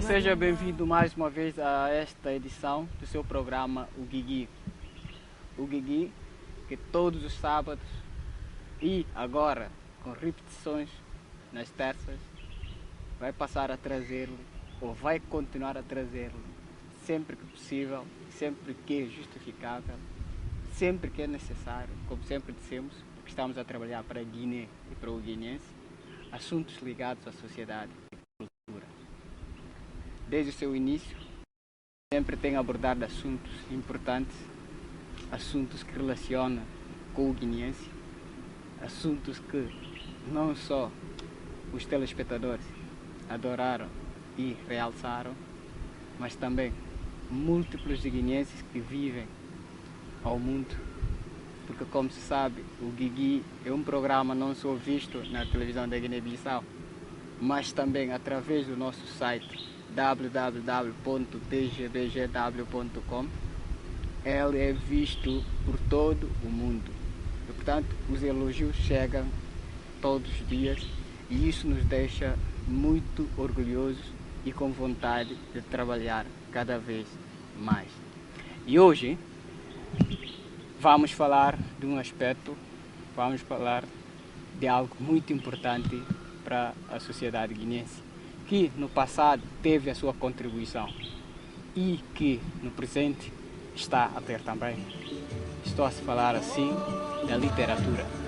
Seja bem-vindo mais uma vez a esta edição do seu programa O Guigui. O Guigui, que todos os sábados e agora com repetições nas terças, vai passar a trazê-lo ou vai continuar a trazê-lo sempre que possível, sempre que é justificável, sempre que é necessário, como sempre dissemos, porque estamos a trabalhar para a Guiné e para o guineense, assuntos ligados à sociedade e cultura. Desde o seu início, sempre tem abordado assuntos importantes, assuntos que relacionam com o guineense, assuntos que não só os telespectadores adoraram e realçaram, mas também múltiplos guineenses que vivem ao mundo, porque como se sabe, o Guigui é um programa não só visto na televisão da Guiné-Bissau, mas também através do nosso site www.dgbgw.com. Ele é visto por todo o mundo e, portanto, os elogios chegam todos os dias e isso nos deixa muito orgulhosos e com vontade de trabalhar cada vez mais. E hoje vamos falar de um aspecto, vamos falar de algo muito importante para a sociedade guineense, que no passado teve a sua contribuição e que no presente está a ter também. Estou a se falar assim da literatura.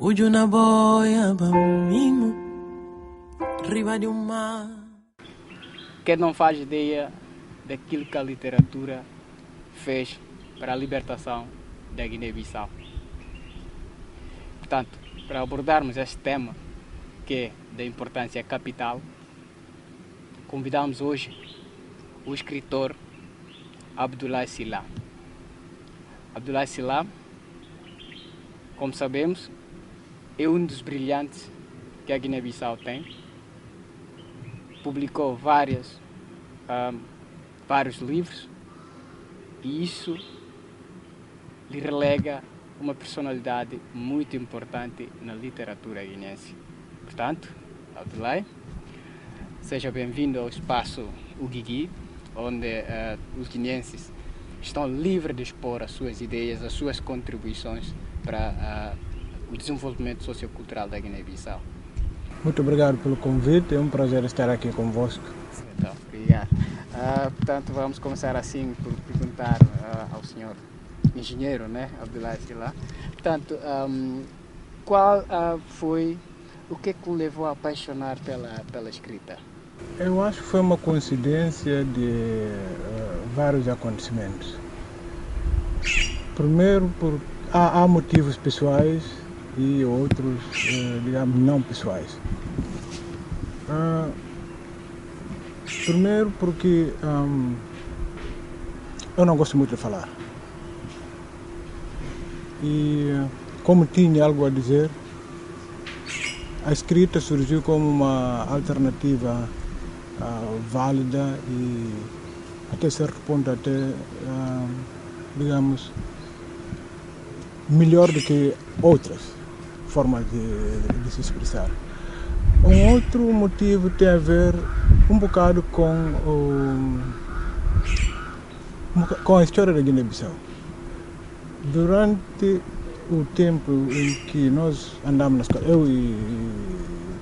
Ujuna boia bamimo, riba de um mar. Quem não faz ideia daquilo que a literatura fez para a libertação da Guiné-Bissau. Portanto, para abordarmos este tema, que é da importância capital, convidamos hoje o escritor Abdoulaye Sylla. Abdoulaye Sylla, como sabemos, é um dos brilhantes que a Guiné-Bissau tem. Publicou vários livros e isso lhe relega uma personalidade muito importante na literatura guinense. Portanto, Abdoulaye, seja bem-vindo ao espaço O Guigui, onde os guinenses estão livres de expor as suas ideias, as suas contribuições para o desenvolvimento sociocultural da Guiné-Bissau. Muito obrigado pelo convite, é um prazer estar aqui convosco. Então, obrigado. Portanto, vamos começar assim por perguntar ao senhor engenheiro, né, Abdoulaye Sylla. Portanto, qual foi o que o levou a apaixonar pela escrita? Eu acho que foi uma coincidência de vários acontecimentos. Primeiro, há motivos pessoais e outros, digamos, não pessoais. Primeiro porque eu não gosto muito de falar. E como tinha algo a dizer, a escrita surgiu como uma alternativa válida e até certo ponto digamos, melhor do que outras formas de se expressar. Um outro motivo tem a ver um bocado com a história da Guiné-Bissau. Durante o tempo em que nós andamos na escola, eu e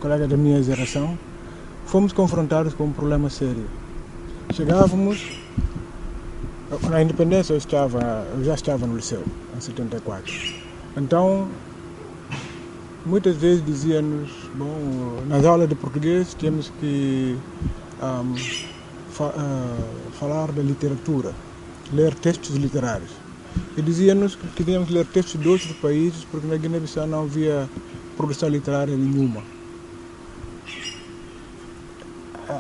colegas da minha geração, fomos confrontados com um problema sério. Chegávamos, na independência eu já estava no liceu, em 74. Então, muitas vezes dizia-nos, nas aulas de português temos que falar da literatura, ler textos literários. E dizia-nos que devíamos ler textos de outros países porque na Guiné-Bissau não havia produção literária nenhuma.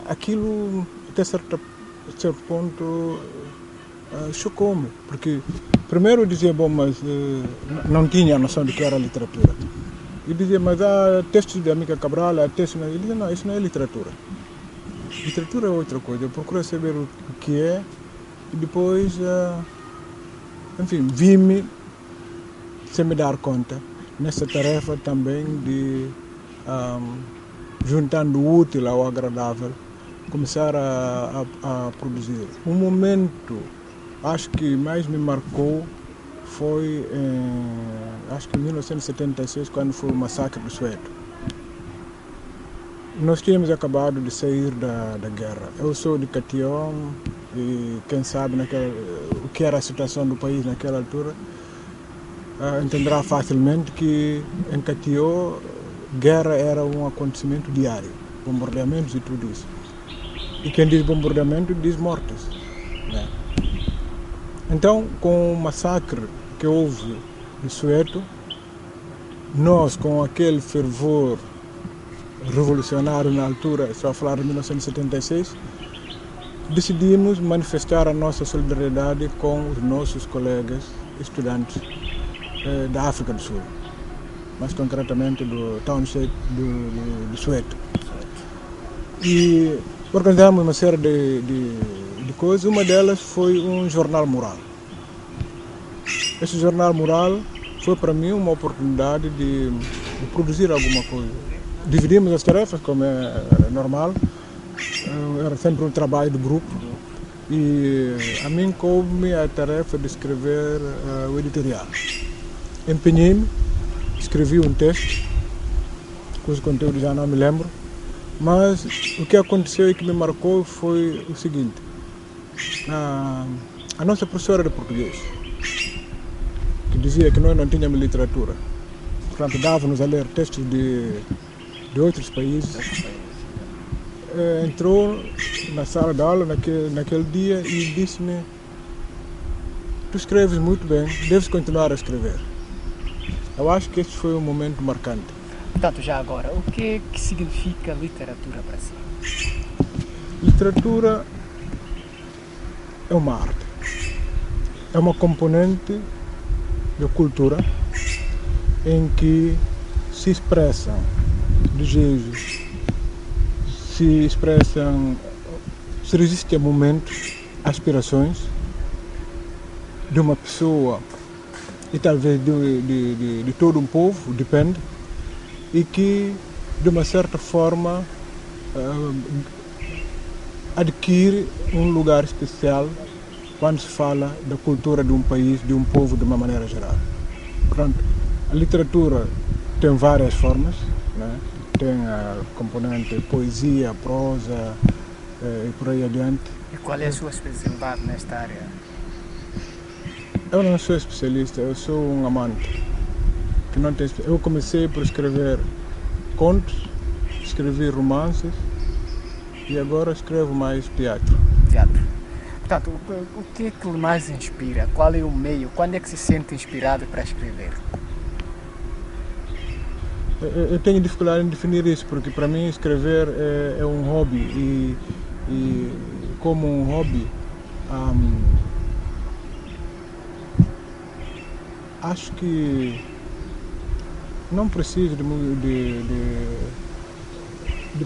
Aquilo, até certo ponto, chocou-me, porque primeiro eu dizia, mas não tinha a noção de que era literatura. Eu dizia, mas há textos de Amílcar Cabral, há textos... Ele dizia, não, isso não é literatura. Literatura é outra coisa. Eu procuro saber o que é e depois, enfim, vi-me, sem me dar conta, nessa tarefa também de, juntando o útil ao agradável, começar a produzir. Um momento, acho que mais me marcou, foi em 1976, quando foi o massacre do Soweto. Nós tínhamos acabado de sair da guerra. Eu sou de Catió e quem sabe o que era a situação do país naquela altura entenderá facilmente que em Catió guerra era um acontecimento diário, bombardeamentos e tudo isso. E quem diz bombardeamento diz mortes, né? Então, com o massacre que houve em Soweto, nós, com aquele fervor revolucionário na altura, estou a falar de 1976, decidimos manifestar a nossa solidariedade com os nossos colegas estudantes da África do Sul, mais concretamente do township de Soweto. E organizamos uma série de coisas, uma delas foi um jornal mural. Esse jornal mural foi para mim uma oportunidade de produzir alguma coisa. Dividimos as tarefas, como é normal, era sempre um trabalho de grupo e a mim coube a tarefa de escrever o editorial. Empenhei-me, escrevi um texto, cujo conteúdo já não me lembro, mas o que aconteceu e que me marcou foi o seguinte: a nossa professora de português, que dizia que nós não tínhamos literatura, portanto, dava-nos a ler textos de outros países. Entrou na sala de aula naquele dia e disse-me: tu escreves muito bem, deves continuar a escrever. Eu acho que este foi um momento marcante. Portanto, já agora, o que significa literatura para si? Literatura é uma arte, é uma componente da cultura em que se expressam desejos, se resistem a momentos, aspirações de uma pessoa e talvez de todo um povo, depende, e que de uma certa forma adquire um lugar especial quando se fala da cultura de um país, de um povo de uma maneira geral. Portanto, a literatura tem várias formas, né? Tem a componente poesia, prosa e por aí adiante. E qual é a sua especialidade nesta área? Eu não sou especialista, eu sou um amante. Eu comecei por escrever contos, escrevi romances e agora escrevo mais teatro. Portanto, o que é que lhe mais inspira? Qual é o meio? Quando é que se sente inspirado para escrever? Eu tenho dificuldade em definir isso, porque para mim escrever é um hobby e como um hobby acho que não preciso de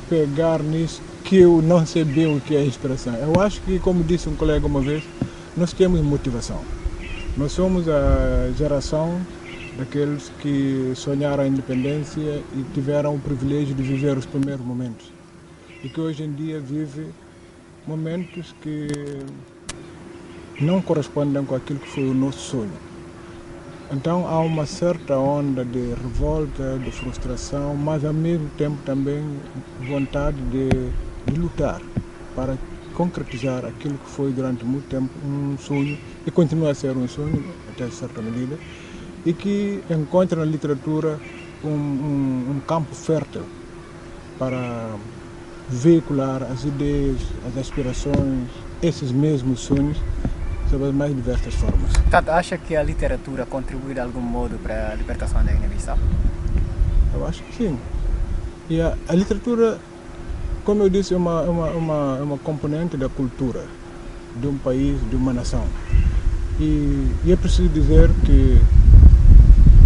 pegar nisso que eu não sei bem o que é inspiração. Eu acho que, como disse um colega uma vez, nós temos motivação. Nós somos a geração daqueles que sonharam a independência e tiveram o privilégio de viver os primeiros momentos. E que hoje em dia vive momentos que não correspondem com aquilo que foi o nosso sonho. Então há uma certa onda de revolta, de frustração, mas ao mesmo tempo também vontade de lutar para concretizar aquilo que foi durante muito tempo um sonho e continua a ser um sonho até certa medida, e que encontra na literatura um campo fértil para veicular as ideias, as aspirações, esses mesmos sonhos, sob as mais diversas formas. Portanto, acha que a literatura contribui de algum modo para a libertação da inibição? Eu acho que sim. E a literatura, como eu disse, é uma componente da cultura de um país, de uma nação. E é preciso dizer que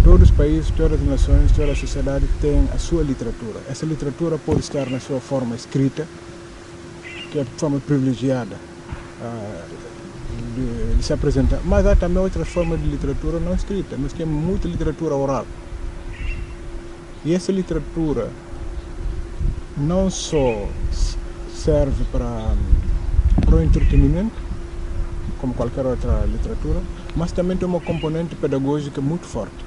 todos os países, todas as nações, toda a sociedade têm a sua literatura. Essa literatura pode estar na sua forma escrita, que é a forma privilegiada de se apresentar, mas há também outras formas de literatura não escrita. Nós temos muita literatura oral. E essa literatura não só serve para o entretenimento, como qualquer outra literatura, mas também tem uma componente pedagógica muito forte.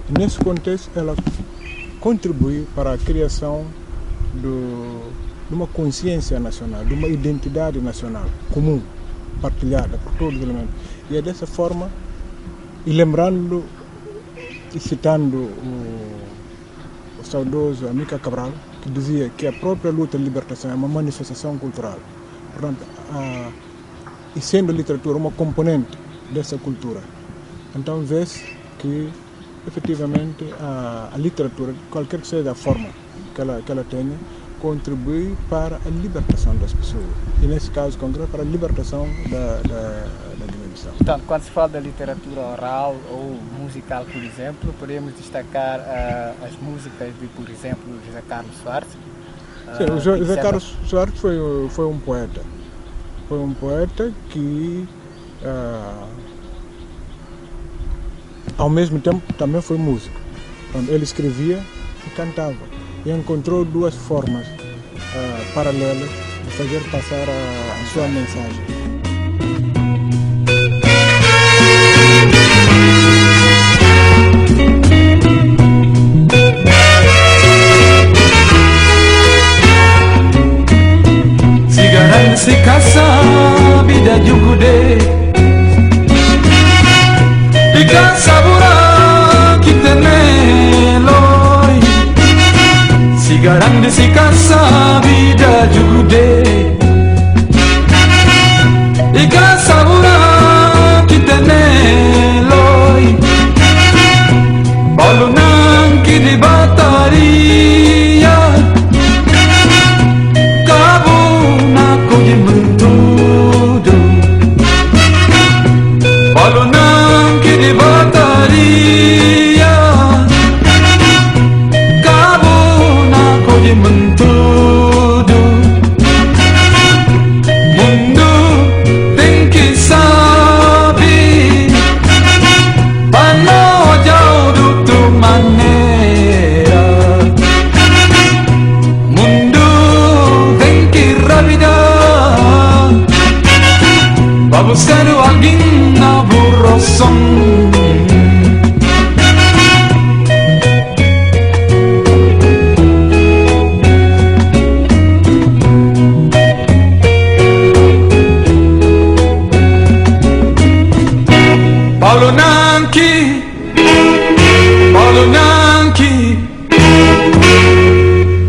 E nesse contexto, ela contribui para a criação de uma consciência nacional, de uma identidade nacional comum, partilhada por todos os elementos. E é dessa forma, e lembrando e citando o saudoso Amílcar Cabral, que dizia que a própria luta de libertação é uma manifestação cultural. Portanto, e sendo a literatura uma componente dessa cultura, então vê-se que efetivamente a literatura, qualquer que seja a forma que ela tenha, contribui para a libertação das pessoas. E nesse caso concreto, para a libertação da dimensão. Portanto, quando se fala da literatura oral ou musical, por exemplo, podemos destacar as músicas de, por exemplo, José Carlos Soares. Sim, o José Carlos Soares foi um poeta. Foi um poeta que, ao mesmo tempo, também foi músico. Ele escrevia e cantava. E encontrou duas formas paralelas de fazer passar a sua mensagem. Sigaran si kasa bida jugude Ika sabura kitene lo Sigaran si casa vida jugude Ika sabura kiteneloi Balunan ki di bataria Kabuna ko di mentudu Balunan ki di bataria Kabuna ko di mentudu Mundo tem que saber Para jauh de tua maneira Mundo tem que ravidar Para buscar alguém na burroção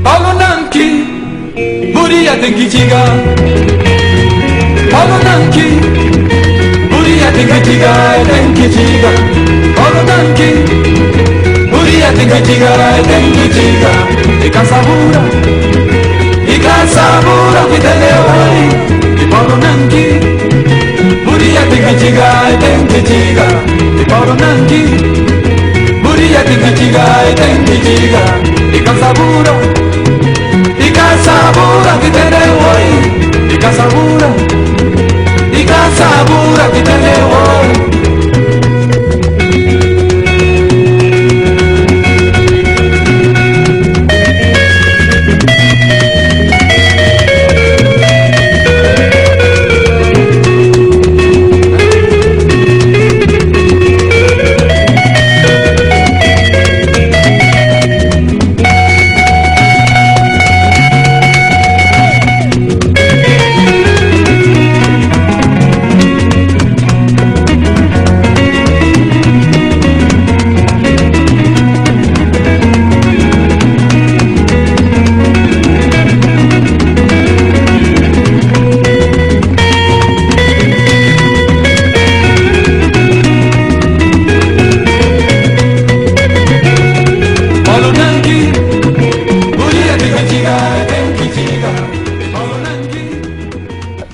Paulo Nanki Buria tem que chegar Paulo Nanki Buria tem que chegar Paulo Nanki Buria tem que chegar Ika sabura que te leu aí E Paulo Nanki Buria tem que chegar E Paulo Nanki Buria tem que chegar Ika sabura que te leu aí Ika sabura que te leu aí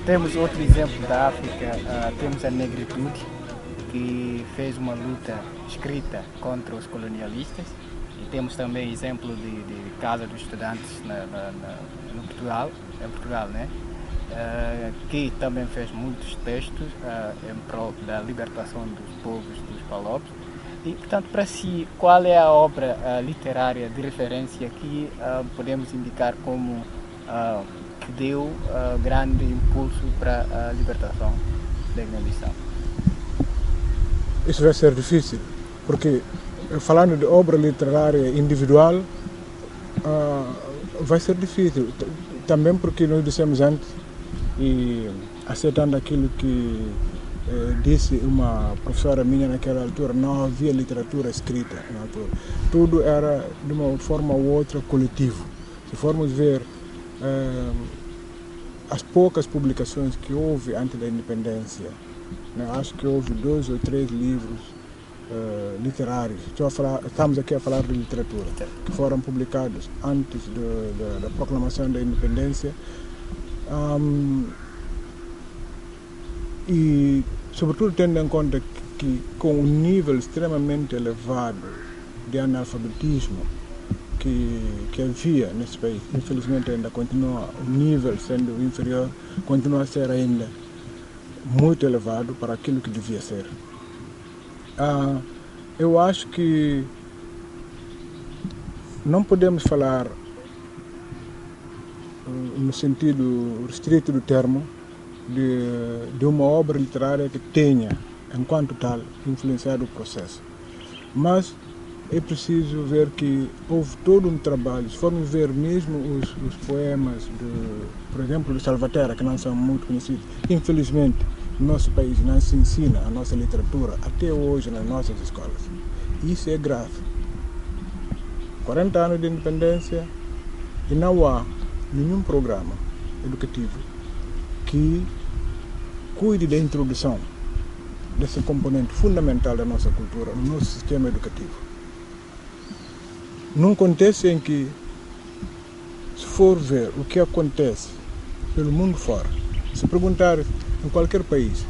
Temos outro exemplo da África, temos a negritude, que fez uma luta escrita contra os colonialistas, e temos também exemplo de Casa dos Estudantes em Portugal, né? Que também fez muitos textos em prol da libertação dos povos dos Palopes. E, portanto, para si, qual é a obra literária de referência que podemos indicar como que deu grande impulso para a libertação da Guiné-Bissau? Isso vai ser difícil, porque falando de obra literária individual, vai ser difícil. Também porque nós dissemos antes, e aceitando aquilo que disse uma professora minha naquela altura, não havia literatura escrita na altura. Tudo era de uma forma ou outra coletivo. Se formos ver as poucas publicações que houve antes da independência, né, acho que houve 2 ou 3 livros literários, estamos aqui a falar de literatura, que foram publicados antes da proclamação da independência, e sobretudo tendo em conta que com um nível extremamente elevado de analfabetismo que havia nesse país, infelizmente ainda continua, o nível sendo inferior, continua a ser ainda muito elevado para aquilo que devia ser. Eu acho que não podemos falar no sentido restrito do termo de uma obra literária que tenha, enquanto tal, influenciado o processo. Mas é preciso ver que houve todo um trabalho. Se formos ver mesmo os poemas, por exemplo, de Salvatierra, que não são muito conhecidos, infelizmente, no nosso país não se ensina a nossa literatura até hoje nas nossas escolas. Isso é grave. 40 anos de independência E não há nenhum programa educativo que cuide da introdução desse componente fundamental da nossa cultura no nosso sistema educativo. Num contexto em que, se for ver o que acontece pelo mundo fora, se perguntar em qualquer país,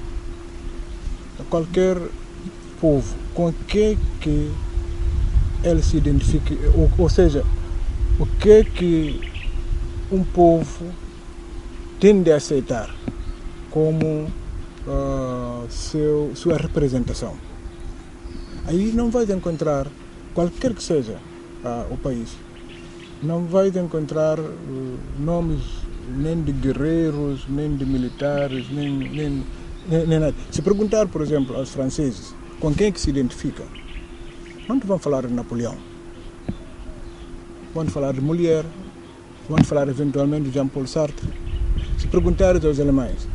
a qualquer povo, com que ele se identifica, ou seja, o que um povo tende a aceitar como sua representação. Aí não vais encontrar, qualquer que seja o país, não vais encontrar nomes nem de guerreiros, nem de militares, nem nada. Se perguntar, por exemplo, aos franceses com quem é que se identifica, não te vão falar de Napoleão, vão falar de Molière, vão falar eventualmente de Jean-Paul Sartre. Se perguntares aos alemães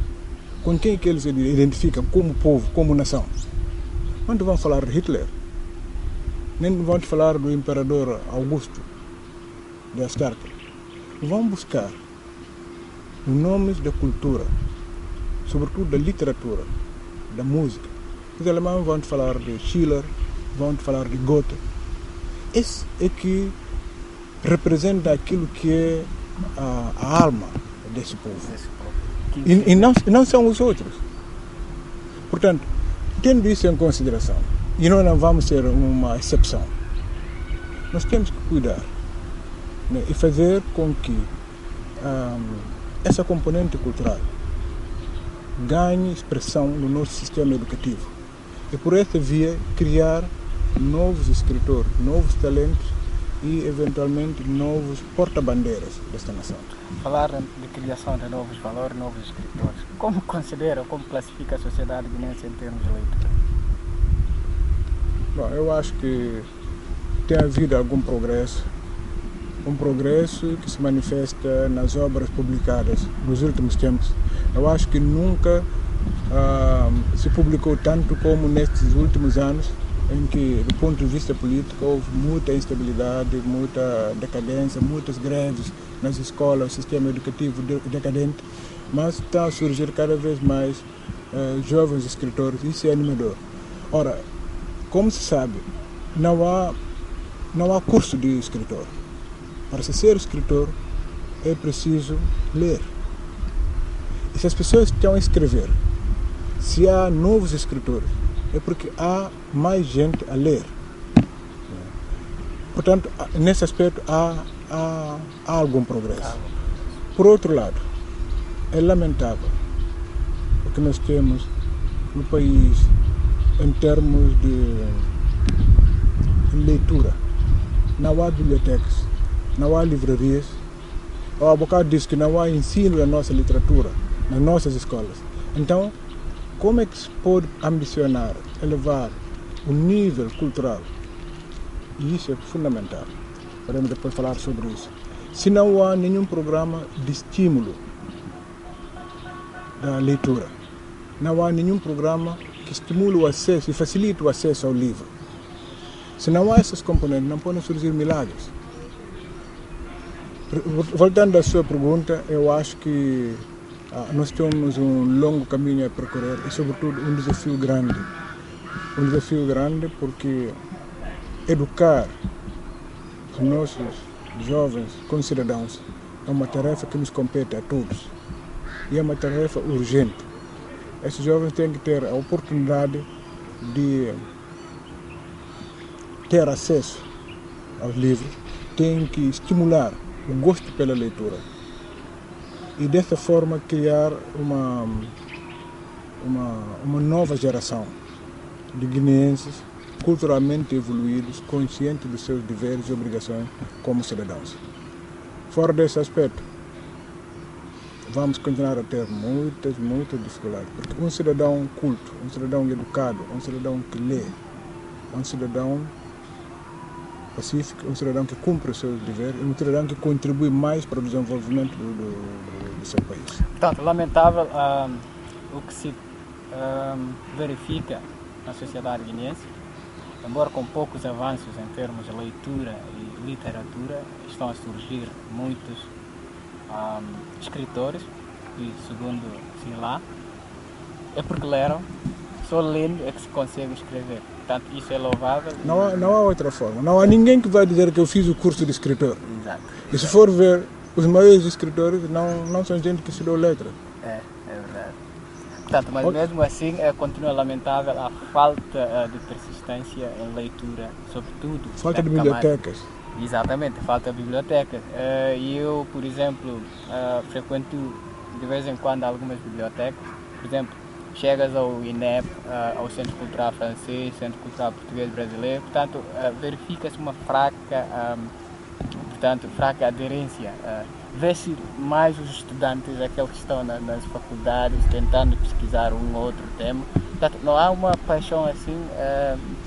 com quem é que eles se identificam como povo, como nação, não te vão falar de Hitler, nem vão te falar do imperador Augusto de Astarque. Vão buscar os nomes da cultura, sobretudo da literatura, da música. Os alemães vão te falar de Schiller, vão te falar de Goethe. Esse é que representa aquilo que é a alma desse povo. E não são os outros. Portanto, tendo isso em consideração, e nós não vamos ser uma exceção, nós temos que cuidar, né, e fazer com que essa componente cultural ganhe expressão no nosso sistema educativo. E por essa via criar novos escritores, novos talentos e eventualmente novos porta-bandeiras desta nação. Falar de criação de novos valores, novos escritores, como considera, como classifica a sociedade guineense em termos de leitura? Bom, eu acho que tem havido algum progresso, um progresso que se manifesta nas obras publicadas nos últimos tempos. Eu acho que nunca se publicou tanto como nestes últimos anos, em que, do ponto de vista político, houve muita instabilidade, muita decadência, muitas greves nas escolas, o sistema educativo decadente, mas está a surgir cada vez mais jovens escritores. Isso é animador. Ora, como se sabe, não há curso de escritor. Para ser escritor é preciso ler. E se as pessoas estão a escrever, se há novos escritores, é porque há mais gente a ler. Portanto, nesse aspecto há algum progresso. Por outro lado, é lamentável o que nós temos no país em termos de leitura. Não há bibliotecas, não há livrarias. Há bocado disse que não há ensino da nossa literatura nas nossas escolas. Então, como é que se pode ambicionar elevar o nível cultural? E isso é fundamental. Podemos depois falar sobre isso. Se não há nenhum programa de estímulo da leitura, não há nenhum programa que estimule o acesso e facilite o acesso ao livro. Se não há esses componentes, não podem surgir milagres. Voltando à sua pergunta, eu acho que nós temos um longo caminho a percorrer e, sobretudo, um desafio grande. Um desafio grande porque educar os nossos jovens concidadãos é uma tarefa que nos compete a todos. E é uma tarefa urgente. Esses jovens têm que ter a oportunidade de ter acesso aos livros, têm que estimular o gosto pela leitura e dessa forma criar uma nova geração de guineenses culturalmente evoluídos, conscientes dos seus deveres e obrigações como cidadãos. Fora desse aspecto, vamos continuar a ter muitas dificuldades, porque um cidadão culto, um cidadão educado, um cidadão que lê, um cidadão pacífico, um cidadão que cumpre os seus deveres, um cidadão que contribui mais para o desenvolvimento do seu país. Portanto, lamentável o que se verifica na sociedade guineense, embora com poucos avanços em termos de leitura e literatura estão a surgir muitos escritores e, segundo sei lá, é porque leram, só lendo é que se consegue escrever. Portanto, isso é louvável. Não há outra forma. Não há ninguém que vai dizer que eu fiz o curso de escritor. Exato. E se for ver, os maiores escritores não são gente que estudou letras. É verdade. Portanto, mas mesmo assim continua lamentável a falta de persistência em leitura, sobretudo. Falta de bibliotecas. Exatamente, falta de bibliotecas. E eu, por exemplo, frequento de vez em quando algumas bibliotecas. Por exemplo, chegas ao INEP, ao Centro Cultural Francês, Centro Cultural Português Brasileiro, portanto, verifica-se uma fraca aderência. Vê-se mais os estudantes, aqueles que estão nas faculdades, tentando pesquisar um ou outro tema. Portanto, não há uma paixão assim.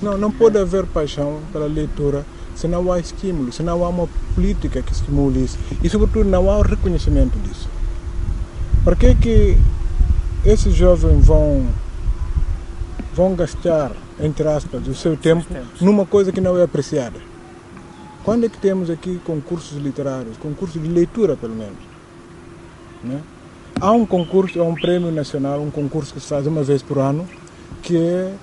Não pode haver paixão pela leitura se não há estímulo, se não há uma política que estimule isso. E, sobretudo, não há o reconhecimento disso. Por que esses jovens vão gastar, entre aspas, o seu tempo numa coisa que não é apreciada? Quando é que temos aqui concursos literários, concursos de leitura pelo menos? Né? Há um concurso, há um prémio nacional, um concurso que se faz uma vez por ano, que é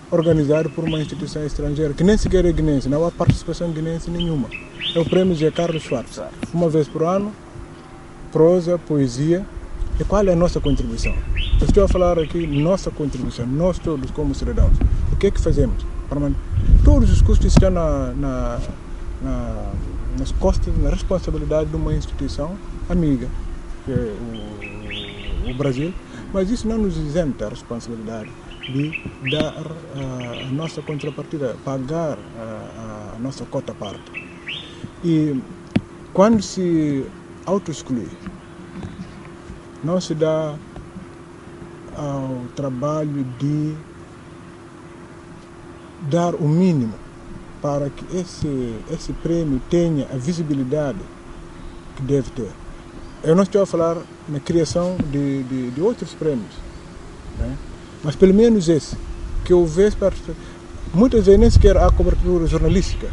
organizado por uma instituição estrangeira, que nem sequer é guinense, não há participação guinense nenhuma. É o prémio Zé Carlos Schwartz. Uma vez por ano, prosa, poesia. E qual é a nossa contribuição? Eu estou a falar aqui nossa contribuição, nós todos como cidadãos. O que é que fazemos? Todos os custos estão nas costas, na responsabilidade de uma instituição amiga, que é o Brasil, mas isso não nos isenta a responsabilidade de dar a nossa contrapartida, pagar a nossa cota parte. E quando se auto-exclui, não se dá ao trabalho de dar o mínimo para que esse prêmio tenha a visibilidade que deve ter. Eu não estou a falar na criação de outros prêmios, né? Mas pelo menos esse, que houvesse muitas vezes nem sequer há cobertura jornalística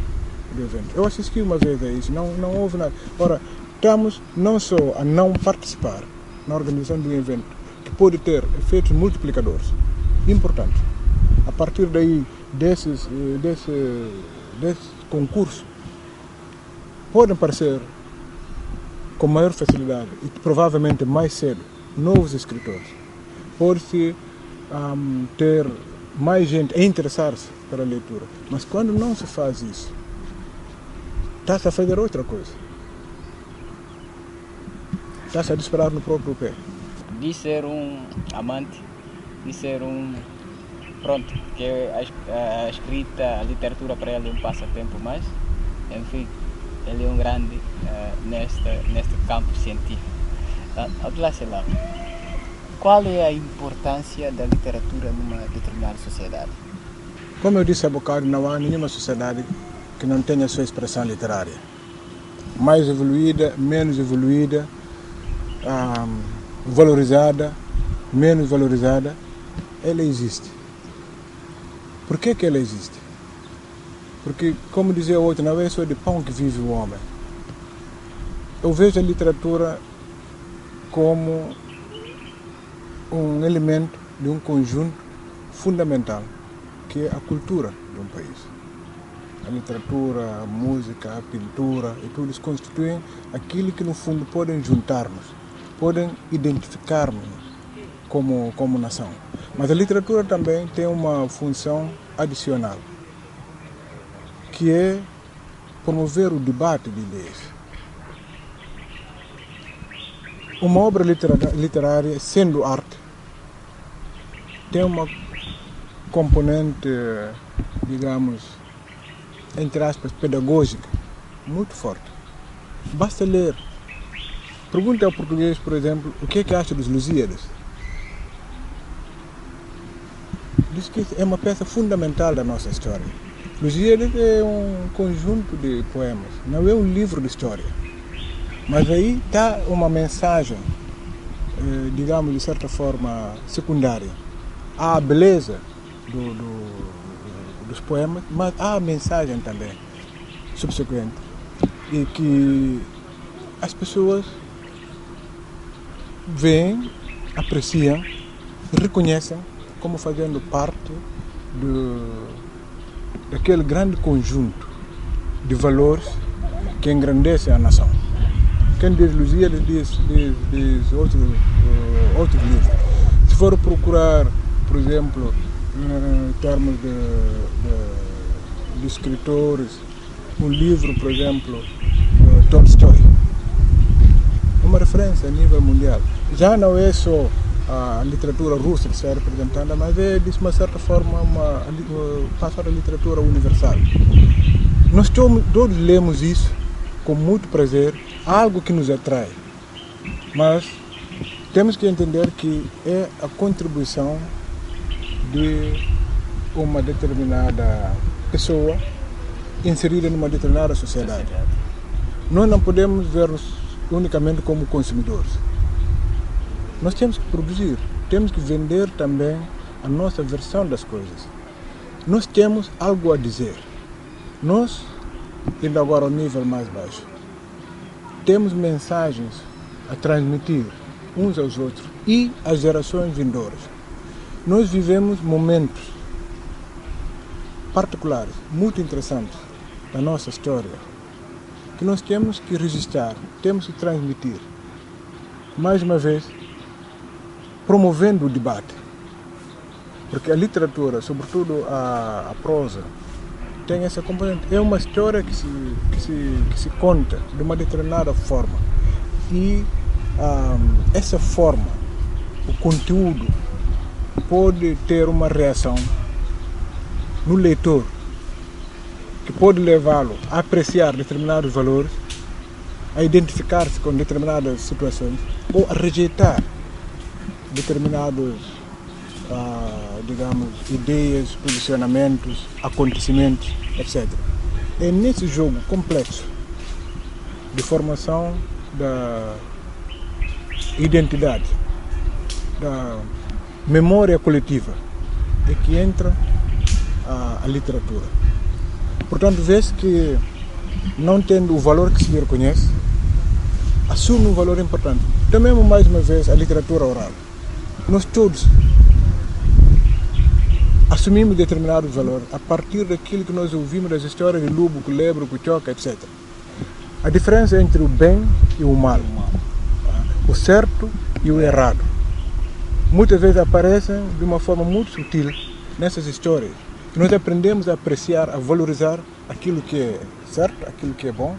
do evento. Eu assisti uma vez a isso, não houve nada. Ora, estamos não só a não participar na organização de um evento, que pode ter efeitos multiplicadores importantes. A partir daí, desse concurso, podem aparecer com maior facilidade e provavelmente mais cedo novos escritores. Pode-se ter mais gente a interessar-se pela leitura. Mas quando não se faz isso, está-se a fazer outra coisa. Está-se a disparar no próprio pé. De ser um amante, de ser pronto, que a escrita, a literatura para ele é um passatempo, mas, enfim, ele é um grande neste campo científico. Abdullah Selam, qual é a importância da literatura numa determinada sociedade? Como eu disse há bocado, não há nenhuma sociedade que não tenha sua expressão literária. Mais evoluída, menos evoluída, valorizada, menos valorizada, ela existe. Por que ela existe? Porque, como dizia o outro, não é só de pão que vive o homem. Eu vejo a literatura como um elemento de um conjunto fundamental, que é a cultura de um país. A literatura, a música, a pintura e tudo isso constituem aquilo que no fundo podem juntar-nos, podem identificar-nos como nação. Mas a literatura também tem uma função adicional, que é promover o debate de ideias. Uma obra literária, sendo arte, tem uma componente, digamos, entre aspas, pedagógica, muito forte. Basta ler. Pergunta ao português, por exemplo, o que é que acha dos Lusíadas. Diz que é uma peça fundamental da nossa história. Lusíadas é um conjunto de poemas, não é um livro de história. Mas aí está uma mensagem, digamos, de certa forma, secundária. Há a beleza dos poemas, mas há a mensagem também subsequente. e que as pessoas veem, apreciam, reconhecem como fazendo parte daquele grande conjunto de valores que engrandecem a nação. Quem diz Lusíadas diz outros livros. Se for procurar, por exemplo, em termos de escritores, um livro, por exemplo, Tolstói, é uma referência a nível mundial. Já não é só a literatura russa que está representada, mas é, de uma certa forma, passa a literatura universal. Nós todos lemos isso com muito prazer, algo que nos atrai, mas temos que entender que é a contribuição de uma determinada pessoa inserida numa determinada sociedade. Nós não podemos ver-nos unicamente como consumidores. Nós temos que produzir, temos que vender também a nossa versão das coisas. Nós temos algo a dizer. Nós, indo agora ao nível mais baixo, temos mensagens a transmitir uns aos outros e às gerações vindouras. Nós vivemos momentos particulares, muito interessantes da nossa história, que nós temos que registrar, temos que transmitir. Mais uma vez, promovendo o debate, porque a literatura, sobretudo a prosa, tem essa componente. É uma história que se conta de uma determinada forma e essa forma, o conteúdo, pode ter uma reação no leitor que pode levá-lo a apreciar determinados valores, a identificar-se com determinadas situações ou a rejeitar determinados, digamos, ideias, posicionamentos, acontecimentos, etc. É nesse jogo complexo de formação da identidade, da memória coletiva, é que entra a literatura. Portanto, vê-se que, não tendo o valor que se lhe reconhece, assume um valor importante. Também, mais uma vez, a literatura oral. Nós todos assumimos determinados valores a partir daquilo que nós ouvimos das histórias de Lubo, Culebro, Cuchoca, etc. A diferença entre o bem e o mal, o certo e o errado, muitas vezes aparecem de uma forma muito sutil nessas histórias. Nós aprendemos a apreciar, a valorizar aquilo que é certo, aquilo que é bom,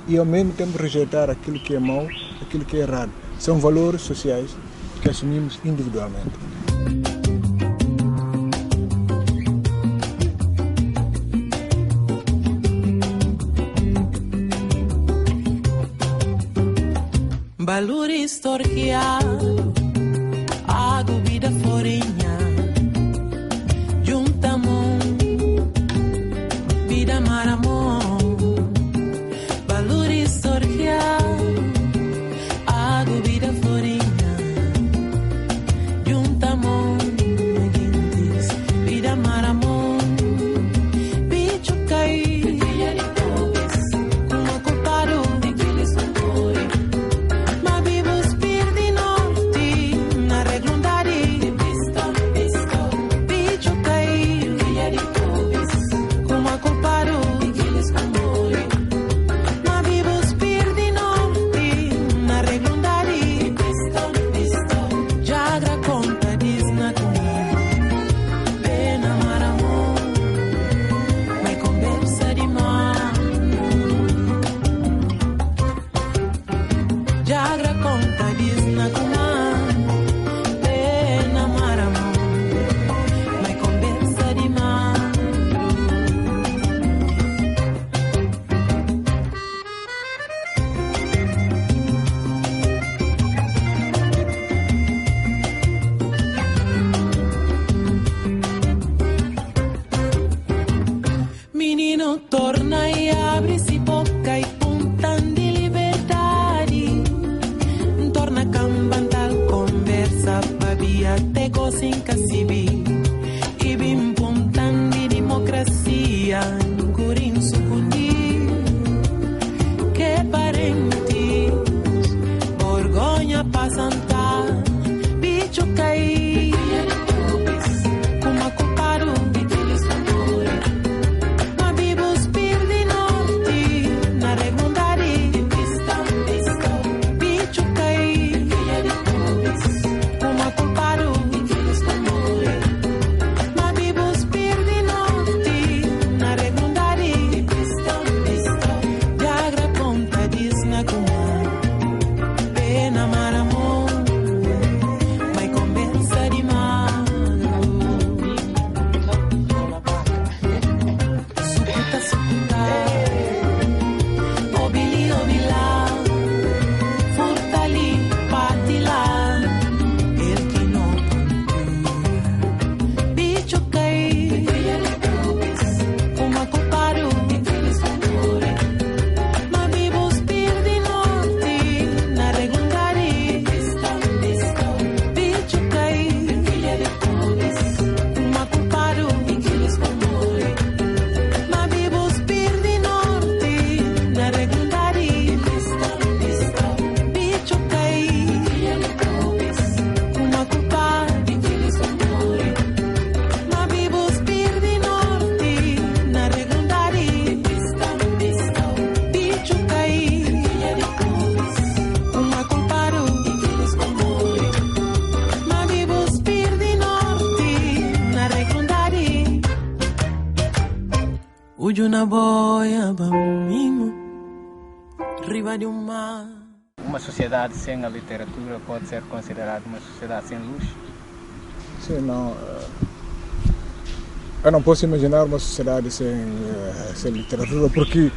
e ao mesmo tempo rejeitar aquilo que é mau, aquilo que é errado. São valores sociais que assumimos individualmente. Valor historia, a vida forinha, juntamos, vida maramon. Valor historia, a vida forinha, juntamos, vida maramon. Bicho cai, como culpado de que eles são dois. Menino, torna e abre-se boca e pontan de liberdade. Torna cambantal, conversa, babia, te gozem cacibi. E bim pontan de democracia, curim sucundi. Que uma sociedade sem a literatura pode ser considerada uma sociedade sem luz? Sim, não. Eu não posso imaginar uma sociedade sem literatura, porque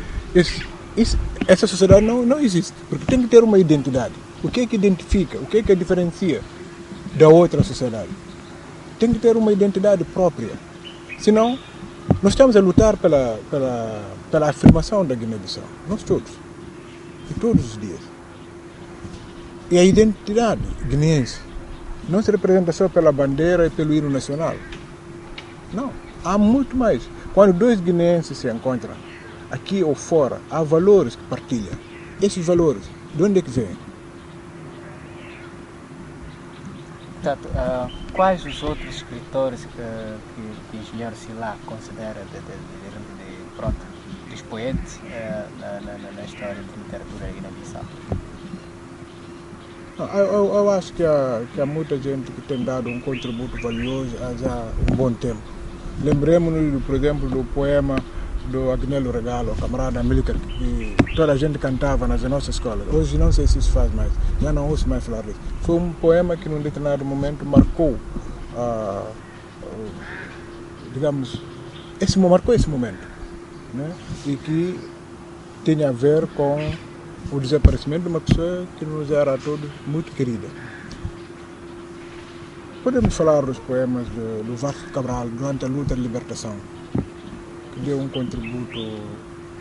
essa sociedade não existe. Porque tem que ter uma identidade. O que é que identifica? O que é que a diferencia da outra sociedade? Tem que ter uma identidade própria. Senão, nós estamos a lutar pela afirmação da Guiné-Bissau. Nós todos. E todos os dias. E a identidade guineense não se representa só pela bandeira e pelo hino nacional. Não. Há muito mais. Quando dois guineenses se encontram, aqui ou fora, há valores que partilham. Esses valores, de onde é que vêm? Portanto, quais os outros escritores que o engenheiro Silá considera de expoentes na história de literatura da Guiné-Bissau? Eu acho que há muita gente que tem dado um contributo valioso há já um bom tempo. Lembremos-nos, por exemplo, do poema do Agnello Regalo, o camarada Amílcar, que toda a gente cantava nas nossas escolas. Hoje não sei se isso faz mais, já não ouço mais falar disso. Foi um poema que num determinado momento marcou, marcou esse momento, né? E que tinha a ver com o desaparecimento de uma pessoa que nos era a todos muito querida. Podemos falar dos poemas do Vasco Cabral durante a luta de libertação, que deu um contributo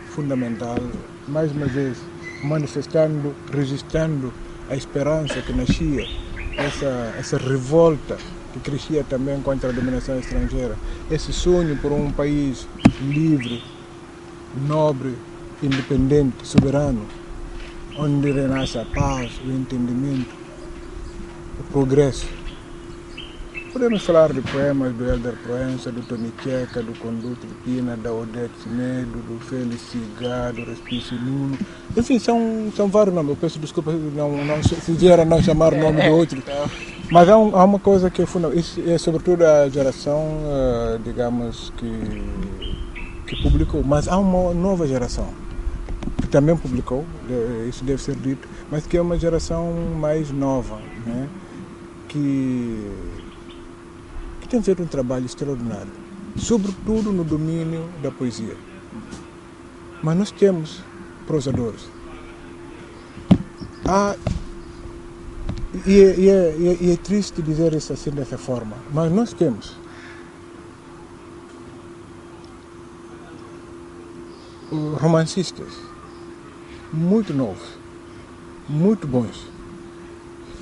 fundamental, mais uma vez manifestando, registrando a esperança que nascia, essa revolta que crescia também contra a dominação estrangeira, esse sonho por um país livre, nobre, independente, soberano, onde renasce a paz, o entendimento, o progresso. Podemos falar de poemas do Helder Proença, do Tony Checa, do Conduto de Pina, da Odete Medo, do Félix Cigar, do Respício Nuno. Enfim, são vários nomes. Eu peço desculpa se vier a não chamar o nome de outros. Mas há uma coisa que é fundamental. Isso é sobretudo a geração, digamos, que publicou. Mas há uma nova geração que também publicou, isso deve ser dito, mas que é uma geração mais nova, né? que tem feito um trabalho extraordinário, sobretudo no domínio da poesia. Mas nós temos prosadores. E é triste dizer isso assim dessa forma, mas nós temos romancistas muito novos, muito bons,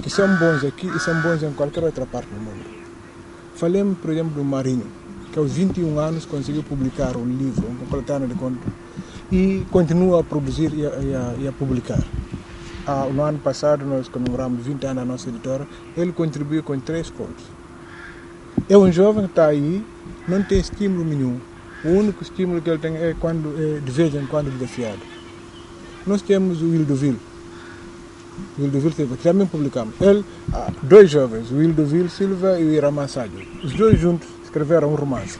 que são bons aqui e são bons em qualquer outra parte do mundo. Falemos, por exemplo, do Marinho, que aos 21 anos conseguiu publicar um livro, um coletânea de contos, e continua a produzir e a publicar. No ano passado nós comemoramos 20 anos da nossa editora, ele contribuiu com 3 contos. É um jovem que está aí, não tem estímulo nenhum. O único estímulo que ele tem é de vez em quando desafiado. Nós temos o Wildoville Silva, que também publicamos. Dois jovens, o Wildoville Silva e o Iraman Sádio. Os dois juntos escreveram um romance.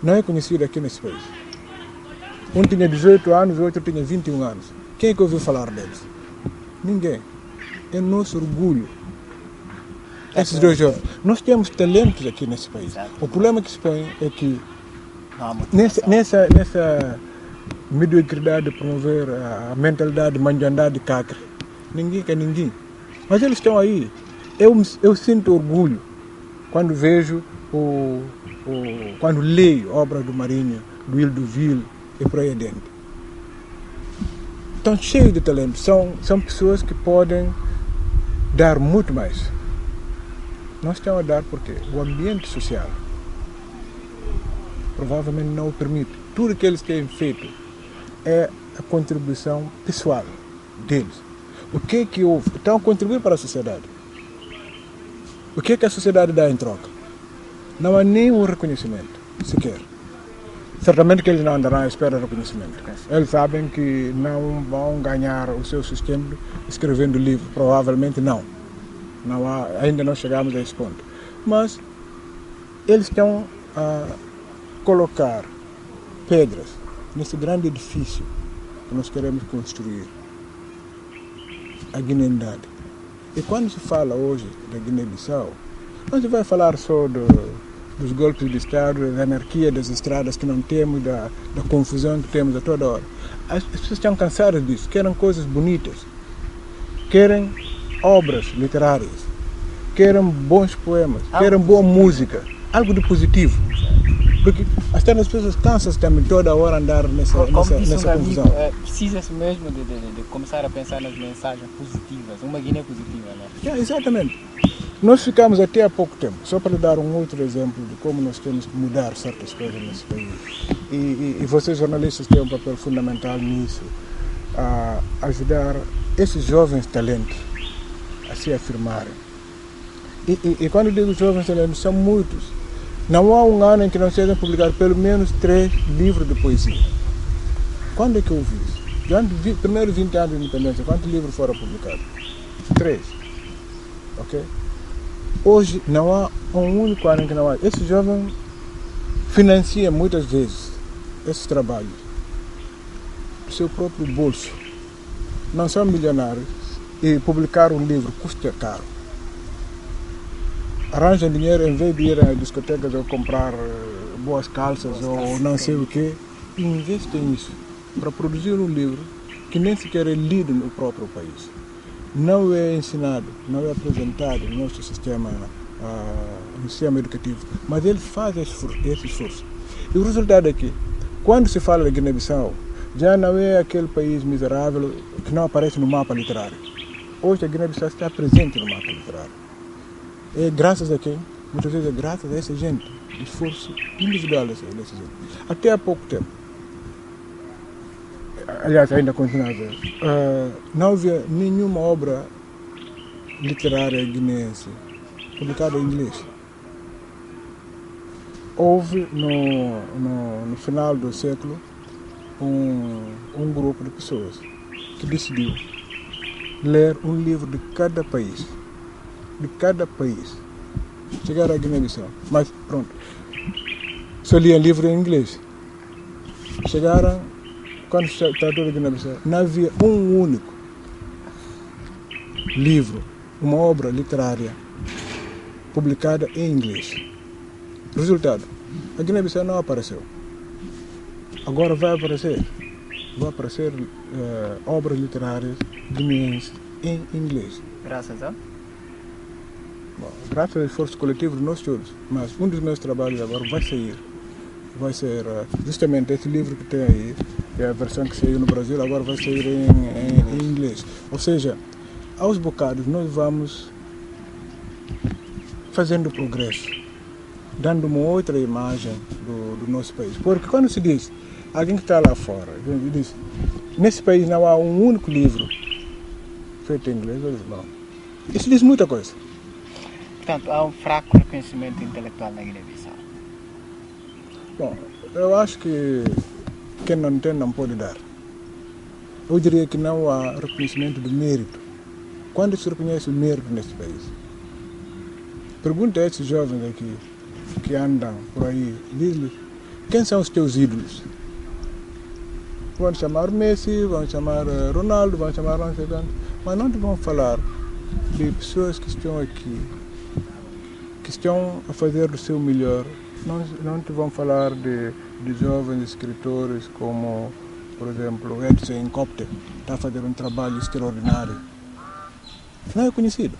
Não é conhecido aqui nesse país. Um tinha 18 anos, o outro tinha 21 anos. Quem é que ouviu falar deles? Ninguém. É nosso orgulho. Esses dois jovens. Nós temos talentos aqui nesse país. O problema que se põe é que nessa mediocridade de promover a mentalidade de mandiandade de cacre, ninguém quer ninguém. Mas eles estão aí. Eu sinto orgulho quando vejo, quando leio obras do Marinho, do Wildoville e por aí adentro. Estão cheios de talento. São pessoas que podem dar muito mais. Nós estamos a dar porque o ambiente social provavelmente não o permite. Tudo que eles têm feito é a contribuição pessoal deles. O que é que houve? Estão a contribuir para a sociedade. O que é que a sociedade dá em troca? Não há nenhum reconhecimento, sequer. Certamente que eles não andarão à espera de reconhecimento. Eles sabem que não vão ganhar o seu sustento escrevendo livro. Provavelmente não. Ainda não chegamos a esse ponto. Mas eles estão a colocar pedras nesse grande edifício que nós queremos construir. a guineandade. E quando se fala hoje da Guiné-Bissau, não se vai falar só dos golpes de Estado, da anarquia das estradas que não temos, da confusão que temos a toda hora. As pessoas estão cansadas disso, querem coisas bonitas, querem obras literárias, querem bons poemas, querem boa música, algo de positivo. Porque as pessoas cansam também toda hora andar nessa confusão. Precisa-se mesmo de começar a pensar nas mensagens positivas, uma Guiné positiva, não é? Exatamente. Nós ficamos até há pouco tempo, só para dar um outro exemplo de como nós temos que mudar certas coisas nesse país. E vocês jornalistas têm um papel fundamental nisso, a ajudar esses jovens talentos a se afirmarem. E quando eu digo jovens talentos, são muitos. Não há um ano em que não sejam publicados pelo menos 3 livros de poesia. Quando é que eu vi isso? Durante os primeiros 20 anos de independência, quantos livros foram publicados? 3. Ok? Hoje não há um único ano em que não há. Esse jovem financia muitas vezes esses trabalhos do seu próprio bolso. Não são milionários e publicar um livro custa caro. Arranjam dinheiro em vez de ir às discotecas ou comprar boas calças ou não sei o que, e investem nisso para produzir um livro que nem sequer é lido no próprio país. Não é ensinado, não é apresentado no nosso sistema, no sistema educativo, mas eles fazem esse esforço. E o resultado é que, quando se fala de Guiné-Bissau, já não é aquele país miserável que não aparece no mapa literário. Hoje a Guiné-Bissau está presente no mapa literário. É graças a quem? Muitas vezes é graças a essa gente, esforço individual dessa gente. Até há pouco tempo, aliás, ainda continua a haver, não havia nenhuma obra literária guineense publicada em inglês. Houve, no final do século, um grupo de pessoas que decidiu ler um livro de cada país. Chegaram à Guiné-Bissau, mas pronto, só liam livro em inglês. Chegaram, quando se tratou de Guiné-Bissau, não havia um único livro, uma obra literária publicada em inglês. Resultado, a Guiné-Bissau não apareceu. Agora vai aparecer obras literárias guineenses em inglês. Graças a? Bom, graças ao esforço coletivo de nós todos. Mas um dos meus trabalhos agora vai ser justamente esse livro que tem aí, é a versão que saiu no Brasil, agora vai sair em inglês. Ou seja, aos bocados nós vamos fazendo progresso, dando uma outra imagem do nosso país. Porque quando se diz, alguém que está lá fora, diz, nesse país não há um único livro feito em inglês, não. Isso diz muita coisa. Portanto, há um fraco reconhecimento intelectual na Guiné-Bissau. Bom, eu acho que quem não tem não pode dar. Eu diria que não há reconhecimento do mérito. Quando se reconhece o mérito neste país? Pergunta a esses jovens aqui que andam por aí, diz-lhes, quem são os teus ídolos? Vão chamar Messi, vão chamar Ronaldo, vão chamar não sei quanto, mas não te vão falar de pessoas que estão aqui, que estão a fazer do seu melhor. Não te vão falar de jovens escritores como, por exemplo, o Edson Encopte, que está a fazer um trabalho extraordinário. Não é conhecido.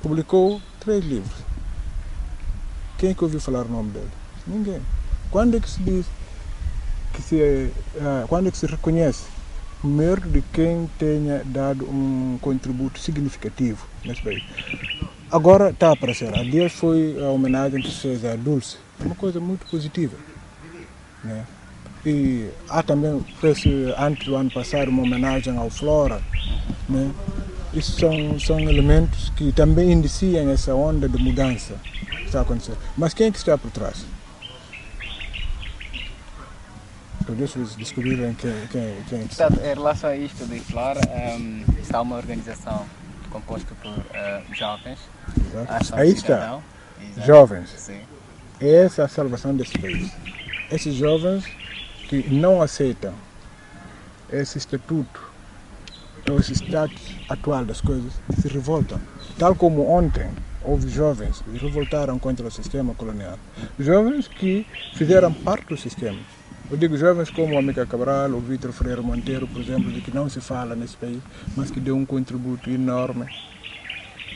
Publicou 3 livros. Quem é que ouviu falar o nome dele? Ninguém. Quando é que se diz, quando é que se reconhece o mérito de quem tenha dado um contributo significativo nesse país? Agora está a aparecer. Há dias foi a homenagem que se fez à Dulce. É uma coisa muito positiva, né? E há também, antes do ano passado, uma homenagem ao Flora, né? Isso são elementos que também indiciam essa onda de mudança que está a acontecer. Mas quem é que está por trás? Deixa eles descobrirem quem é que está. Portanto, em relação a isto de Flora, está uma organização composta por jovens. Exato. Aí está. Exato. Jovens. Sim. Essa é a salvação desse país. Esses jovens que não aceitam esse estatuto esse status atual das coisas, se revoltam. Tal como ontem houve jovens que revoltaram contra o sistema colonial. Jovens que fizeram parte do sistema. Eu digo jovens como o Amica Cabral, o Vítor Freire Monteiro, por exemplo, de que não se fala nesse país, mas que deu um contributo enorme.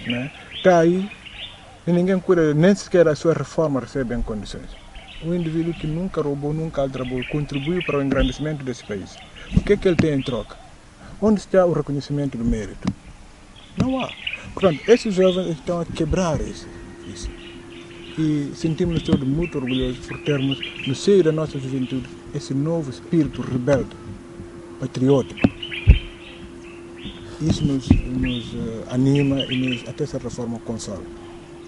Né? Está aí e ninguém cuida, nem sequer a sua reforma recebe em condições. Um indivíduo que nunca roubou, nunca aldrabou, contribuiu para o engrandecimento desse país. O que é que ele tem em troca? Onde está o reconhecimento do mérito? Não há. Portanto, esses jovens estão a quebrar isso. E sentimos-nos todos muito orgulhosos por termos, no seio da nossa juventude, esse novo espírito rebelde, patriótico. Isso nos anima e até certa forma consola.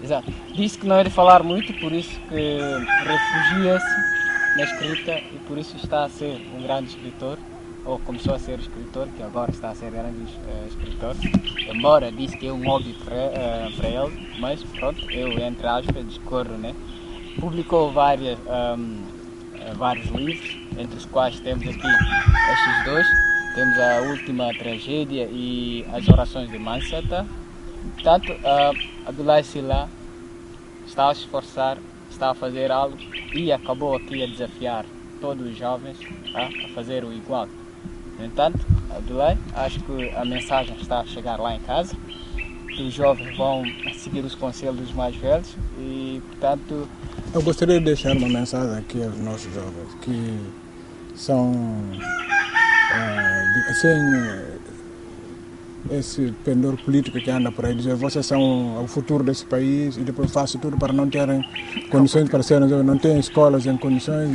Exato. Disse que não é de falar muito, por isso que refugia-se na escrita e por isso está a ser um grande escritor, ou começou a ser escritor, que agora está a ser grande escritor. Embora disse que é um hobby para ele, mas pronto, eu, entre aspas, discorro, né? Publicou vários livros, entre os quais temos aqui estes dois. Temos a Última Tragédia e As Orações de Mansata. Portanto, Abdoulaye Sylla está a se esforçar, está a fazer algo e acabou aqui a desafiar todos os jovens a fazer o igual. No entanto, Abdoulaye, acho que a mensagem está a chegar lá em casa, que os jovens vão seguir os conselhos dos mais velhos e, portanto... Eu gostaria de deixar uma mensagem aqui aos nossos jovens, que são... esse pendor político que anda por aí, dizer vocês são o futuro desse país e depois faço tudo para não terem condições para serem, não têm escolas em condições,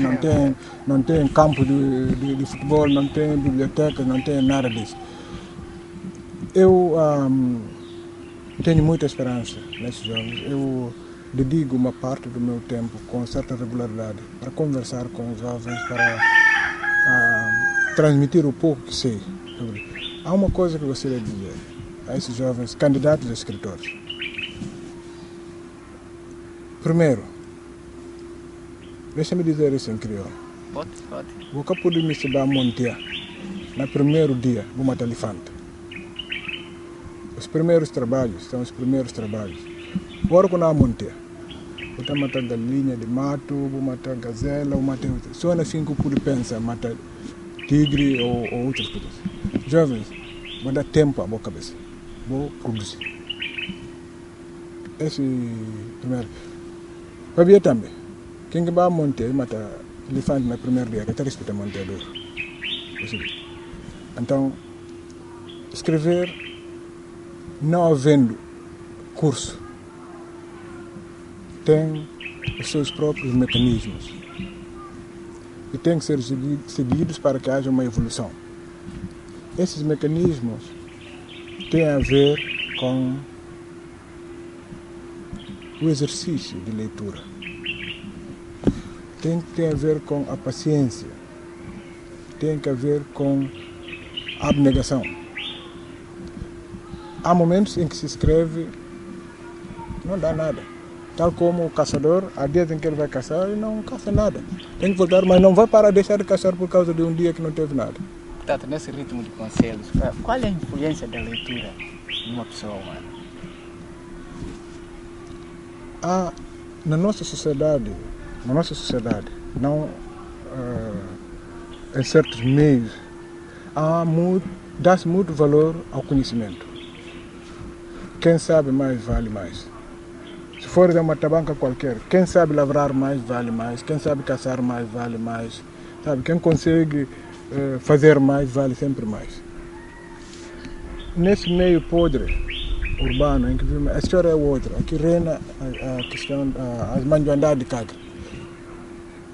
não têm campo de futebol, não têm bibliotecas, não têm nada disso. Eu tenho muita esperança nesses jovens. Eu dedico uma parte do meu tempo com certa regularidade para conversar com os jovens, para transmitir o pouco que sei sobre. Há uma coisa que eu gostaria de dizer a esses jovens candidatos a escritores. Primeiro, deixa-me dizer isso em crioulo. Pode. Vou poder me se dar montear no primeiro dia, vou matar elefante. Os primeiros trabalhos são os primeiros trabalhos. Agora quando há montear, vou matar galinha de mato, vou matar gazela, vou matar... Só assim que eu pude pensar, matar tigre ou outras coisas. Jovens, vou dar tempo à boa cabeça. Vou produzir. Esse primeiro. Havia também. Quem vai montar, mata elefante no primeiro dia, que até respeita o monteador. Então, escrever, não havendo curso, tem os seus próprios mecanismos. E tem que ser seguidos para que haja uma evolução. Esses mecanismos têm a ver com o exercício de leitura. Tem a ver com a paciência. Tem a ver com a abnegação. Há momentos em que se escreve, não dá nada. Tal como o caçador, há dias em que ele vai caçar e não caça nada. Tem que voltar, mas não vai parar de deixar de caçar por causa de um dia que não teve nada. Portanto, nesse ritmo de conselhos, qual é a influência da leitura numa pessoa humana? Há, na nossa sociedade, não em certos meios, dá-se muito valor ao conhecimento. Quem sabe mais, vale mais. Se for de uma tabanca qualquer, quem sabe lavrar mais, vale mais. Quem sabe caçar mais, vale mais. Sabe? Quem consegue fazer mais, vale sempre mais. Nesse meio podre, urbano, em que vivemos, a história é outra. Aqui reina a questão, as manjoandades de cagra.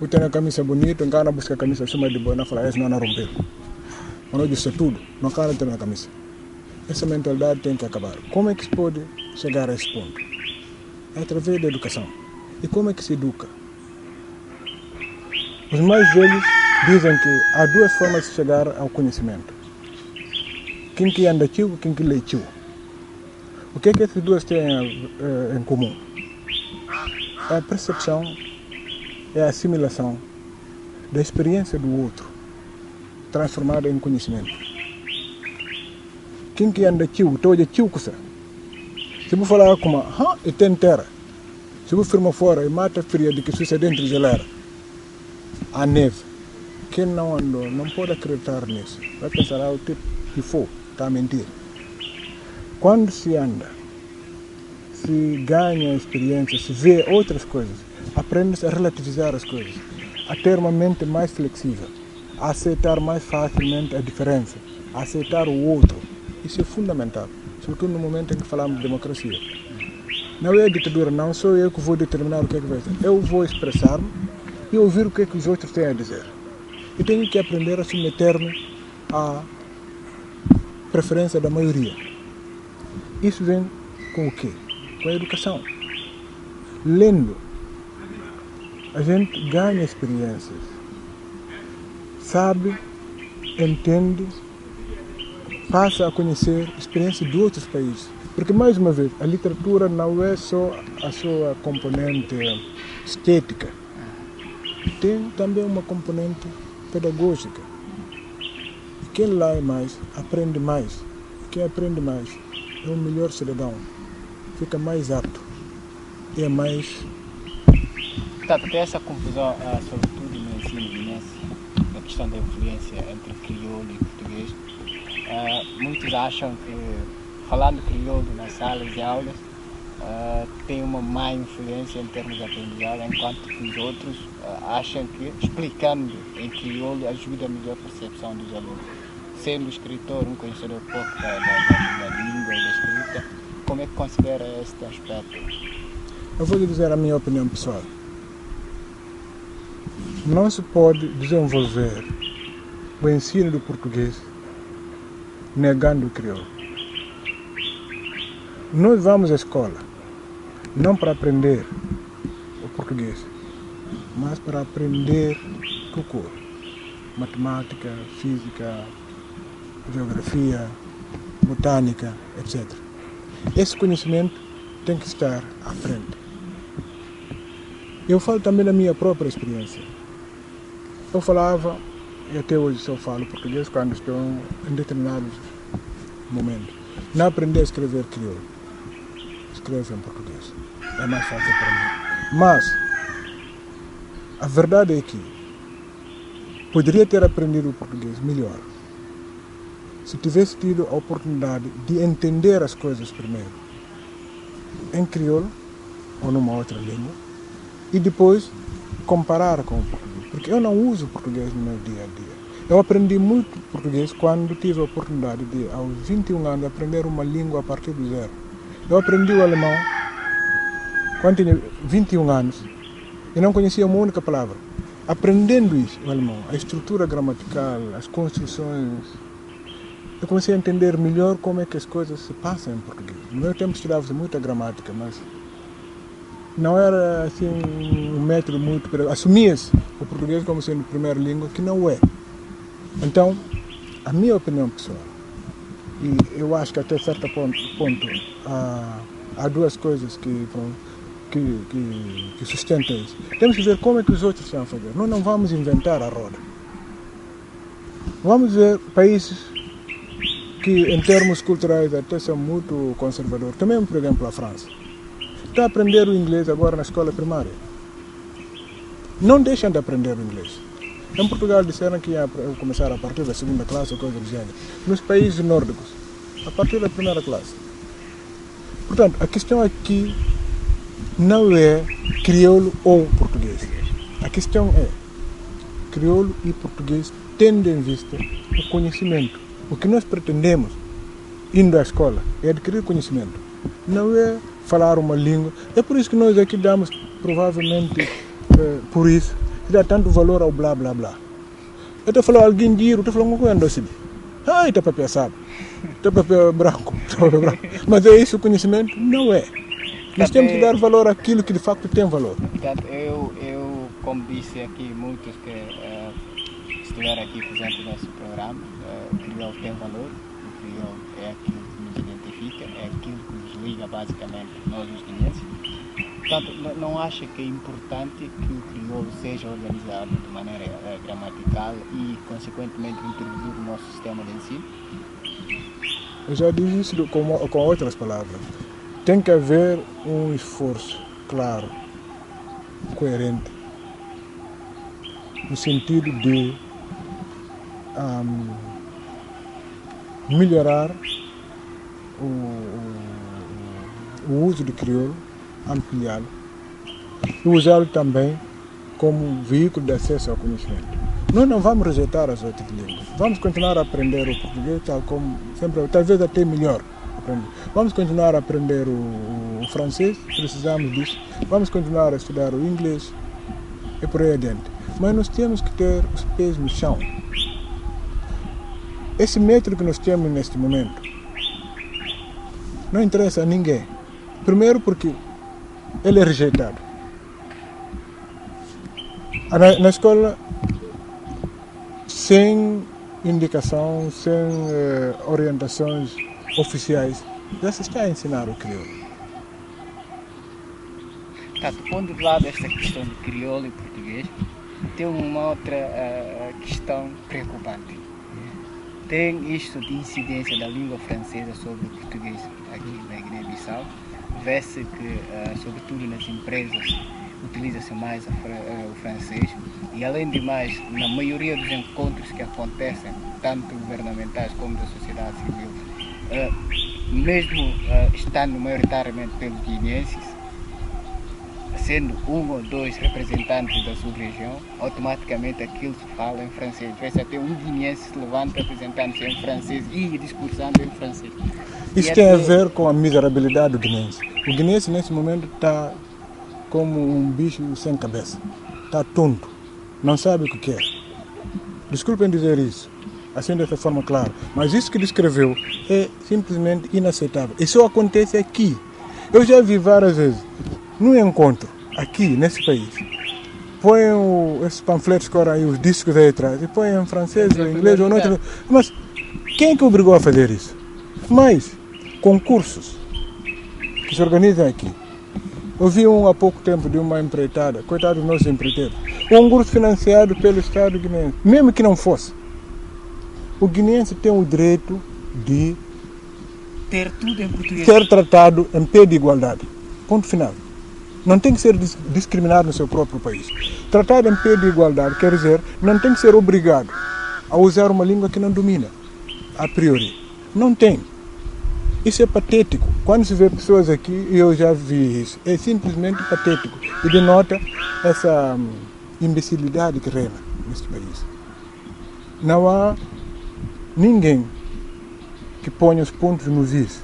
Eu tenho a camisa bonita, engana busca a camisa acima de boa, não fala, essa não rompeu. Mas não disse tudo, não quero ter na camisa. Essa mentalidade tem que acabar. Como é que se pode chegar a esse ponto? É através da educação. E como é que se educa? Os mais velhos dizem que há duas formas de chegar ao conhecimento. Quem que anda tio, quem que lê tio. O que é que essas duas têm em comum? É a percepção, é a assimilação da experiência do outro, transformada em conhecimento. quem que anda tio, estou de tio coisa. Se eu falar como, e tem terra. Se eu firma fora e mata fria de que sucede dentro de geleira, a neve. Quem não andou não pode acreditar nisso. Vai pensar, o tipo que for, está a mentir. Quando se anda, se ganha experiência, se vê outras coisas, aprende-se a relativizar as coisas, a ter uma mente mais flexível, a aceitar mais facilmente a diferença, a aceitar o outro. Isso é fundamental, sobretudo no momento em que falamos de democracia. Não é a ditadura, não sou eu que vou determinar o que é que vai ser. Eu vou expressar-me e ouvir o que é que os outros têm a dizer. E tenho que aprender a submeter-me à preferência da maioria. Isso vem com o quê? Com a educação. Lendo, a gente ganha experiências, sabe, entende, passa a conhecer experiências de outros países. Porque, mais uma vez, a literatura não é só a sua componente estética, tem também uma componente pedagógica. Quem lê mais, aprende mais. Quem aprende mais é um melhor cidadão, fica mais apto, é mais... Portanto, tem essa confusão, sobretudo no ensino guinense, na questão da influência entre crioulo e português. Muitos acham que, falando crioulo nas salas de aulas, tem uma má influência em termos de aprendizagem, enquanto que os outros acham que, explicando em crioulo, ajuda a melhor percepção dos alunos. Sendo escritor um conhecedor pouco da língua e da escrita, como é que considera este aspecto? Eu vou lhe dizer a minha opinião pessoal. Não se pode desenvolver o ensino do português negando o crioulo. Nós vamos à escola não para aprender o português, mas para aprender tudo. Matemática, física, geografia, botânica, etc. Esse conhecimento tem que estar à frente. Eu falo também da minha própria experiência. Eu falava, e até hoje só falo português quando estou em determinados momentos. Não aprendi a escrever crioulo. Escrevo em português. É mais fácil para mim. Mas, a verdade é que poderia ter aprendido o português melhor se tivesse tido a oportunidade de entender as coisas primeiro em crioulo ou numa outra língua e depois comparar com o português. Porque eu não uso português no meu dia a dia. Eu aprendi muito português quando tive a oportunidade de, aos 21 anos, aprender uma língua a partir do zero. Eu aprendi o alemão quando tinha 21 anos e não conhecia uma única palavra. Aprendendo isso, o alemão, a estrutura gramatical, as construções, eu comecei a entender melhor como é que as coisas se passam em português. No meu tempo estudava-se muita gramática, mas não era assim um método muito... Assumia-se o português como sendo a primeira língua, que não é. Então, a minha opinião pessoal, e eu acho que até certo ponto há duas coisas que sustentam isso. Temos que ver como é que os outros estão a fazer. Nós não vamos inventar a roda. Vamos ver países que, em termos culturais, até são muito conservadores. Também, por exemplo, a França. Está a aprender o inglês agora na escola primária. Não deixam de aprender o inglês. Em Portugal disseram que ia começar a partir da segunda classe ou coisa do gênero. Nos países nórdicos, a partir da primeira classe. Portanto, a questão aqui não é crioulo ou português. A questão é crioulo e português tendo em vista o conhecimento. O que nós pretendemos, indo à escola, é adquirir conhecimento. Não é falar uma língua. É por isso que nós aqui damos, provavelmente, por isso, que dá tanto valor ao blá blá blá. Eu estou falando alguém de estou falando uma coisa doce. Está papel sabe. Está papel branco. Mas é isso o conhecimento? Não é. Nós temos que dar valor àquilo que de facto tem valor. Eu como disse aqui, muitos que estiveram aqui presentes nesse programa, o crioulo tem valor, o crioulo é aquilo que nos identifica, é aquilo que nos liga basicamente, nós os guineenses. Portanto, não acha que é importante que o crioulo seja organizado de maneira gramatical e, consequentemente, introduzir no nosso sistema de ensino? Eu já disse isso com outras palavras. Tem que haver um esforço claro, coerente, no sentido de melhorar o uso do crioulo, ampliá-lo e usá-lo também como veículo de acesso ao conhecimento. Nós não vamos rejeitar as outras línguas. Vamos continuar a aprender o português, tal como sempre, talvez até melhor. Vamos continuar a aprender o francês, precisamos disso. Vamos continuar a estudar o inglês e por aí adiante. Mas nós temos que ter os pés no chão. Esse método que nós temos neste momento não interessa a ninguém. Primeiro porque ele é rejeitado. Na escola, sem indicação, sem orientações oficiais, já se está a ensinar o crioulo. Tá, pondo de lado esta questão de crioulo e português, tem uma outra questão preocupante. Tem isto de incidência da língua francesa sobre o português aqui na Guiné-Bissau. Vê-se que, sobretudo nas empresas, utiliza-se mais o francês e, além de mais, na maioria dos encontros que acontecem, tanto governamentais como da sociedade civil, mesmo estando maioritariamente pelos guineenses, sendo um ou dois representantes da sua região, automaticamente aquilo se fala em francês. Vê-se até um guineense se levanta apresentando-se em francês e discursando em francês. Isso tem a ver com a miserabilidade do guineense. O guineense nesse momento está como um bicho sem cabeça. Está tonto. Não sabe o que quer. Desculpem dizer isso, assim dessa forma clara. Mas isso que descreveu é simplesmente inaceitável. E só acontece aqui. Eu já vi várias vezes, num encontro, aqui, nesse país, põem esses panfletos que aí, os discos aí atrás, e põem em francês, ou em inglês, ou noutra. Mas quem é que obrigou a fazer isso? Mas concursos que se organizam aqui. Eu vi há pouco tempo de uma empreitada, coitado dos nossos empreiteiros, um concurso financiado pelo Estado guineense. Mesmo que não fosse, o guineense tem o direito de ter tudo em português, ser tratado em pé de igualdade. Ponto final. Não tem que ser discriminado no seu próprio país. Tratado em pé de igualdade quer dizer, não tem que ser obrigado a usar uma língua que não domina, a priori. Não tem. Isso é patético. Quando se vê pessoas aqui, e eu já vi isso, é simplesmente patético. E denota essa imbecilidade que reina neste país. Não há ninguém que ponha os pontos nos is.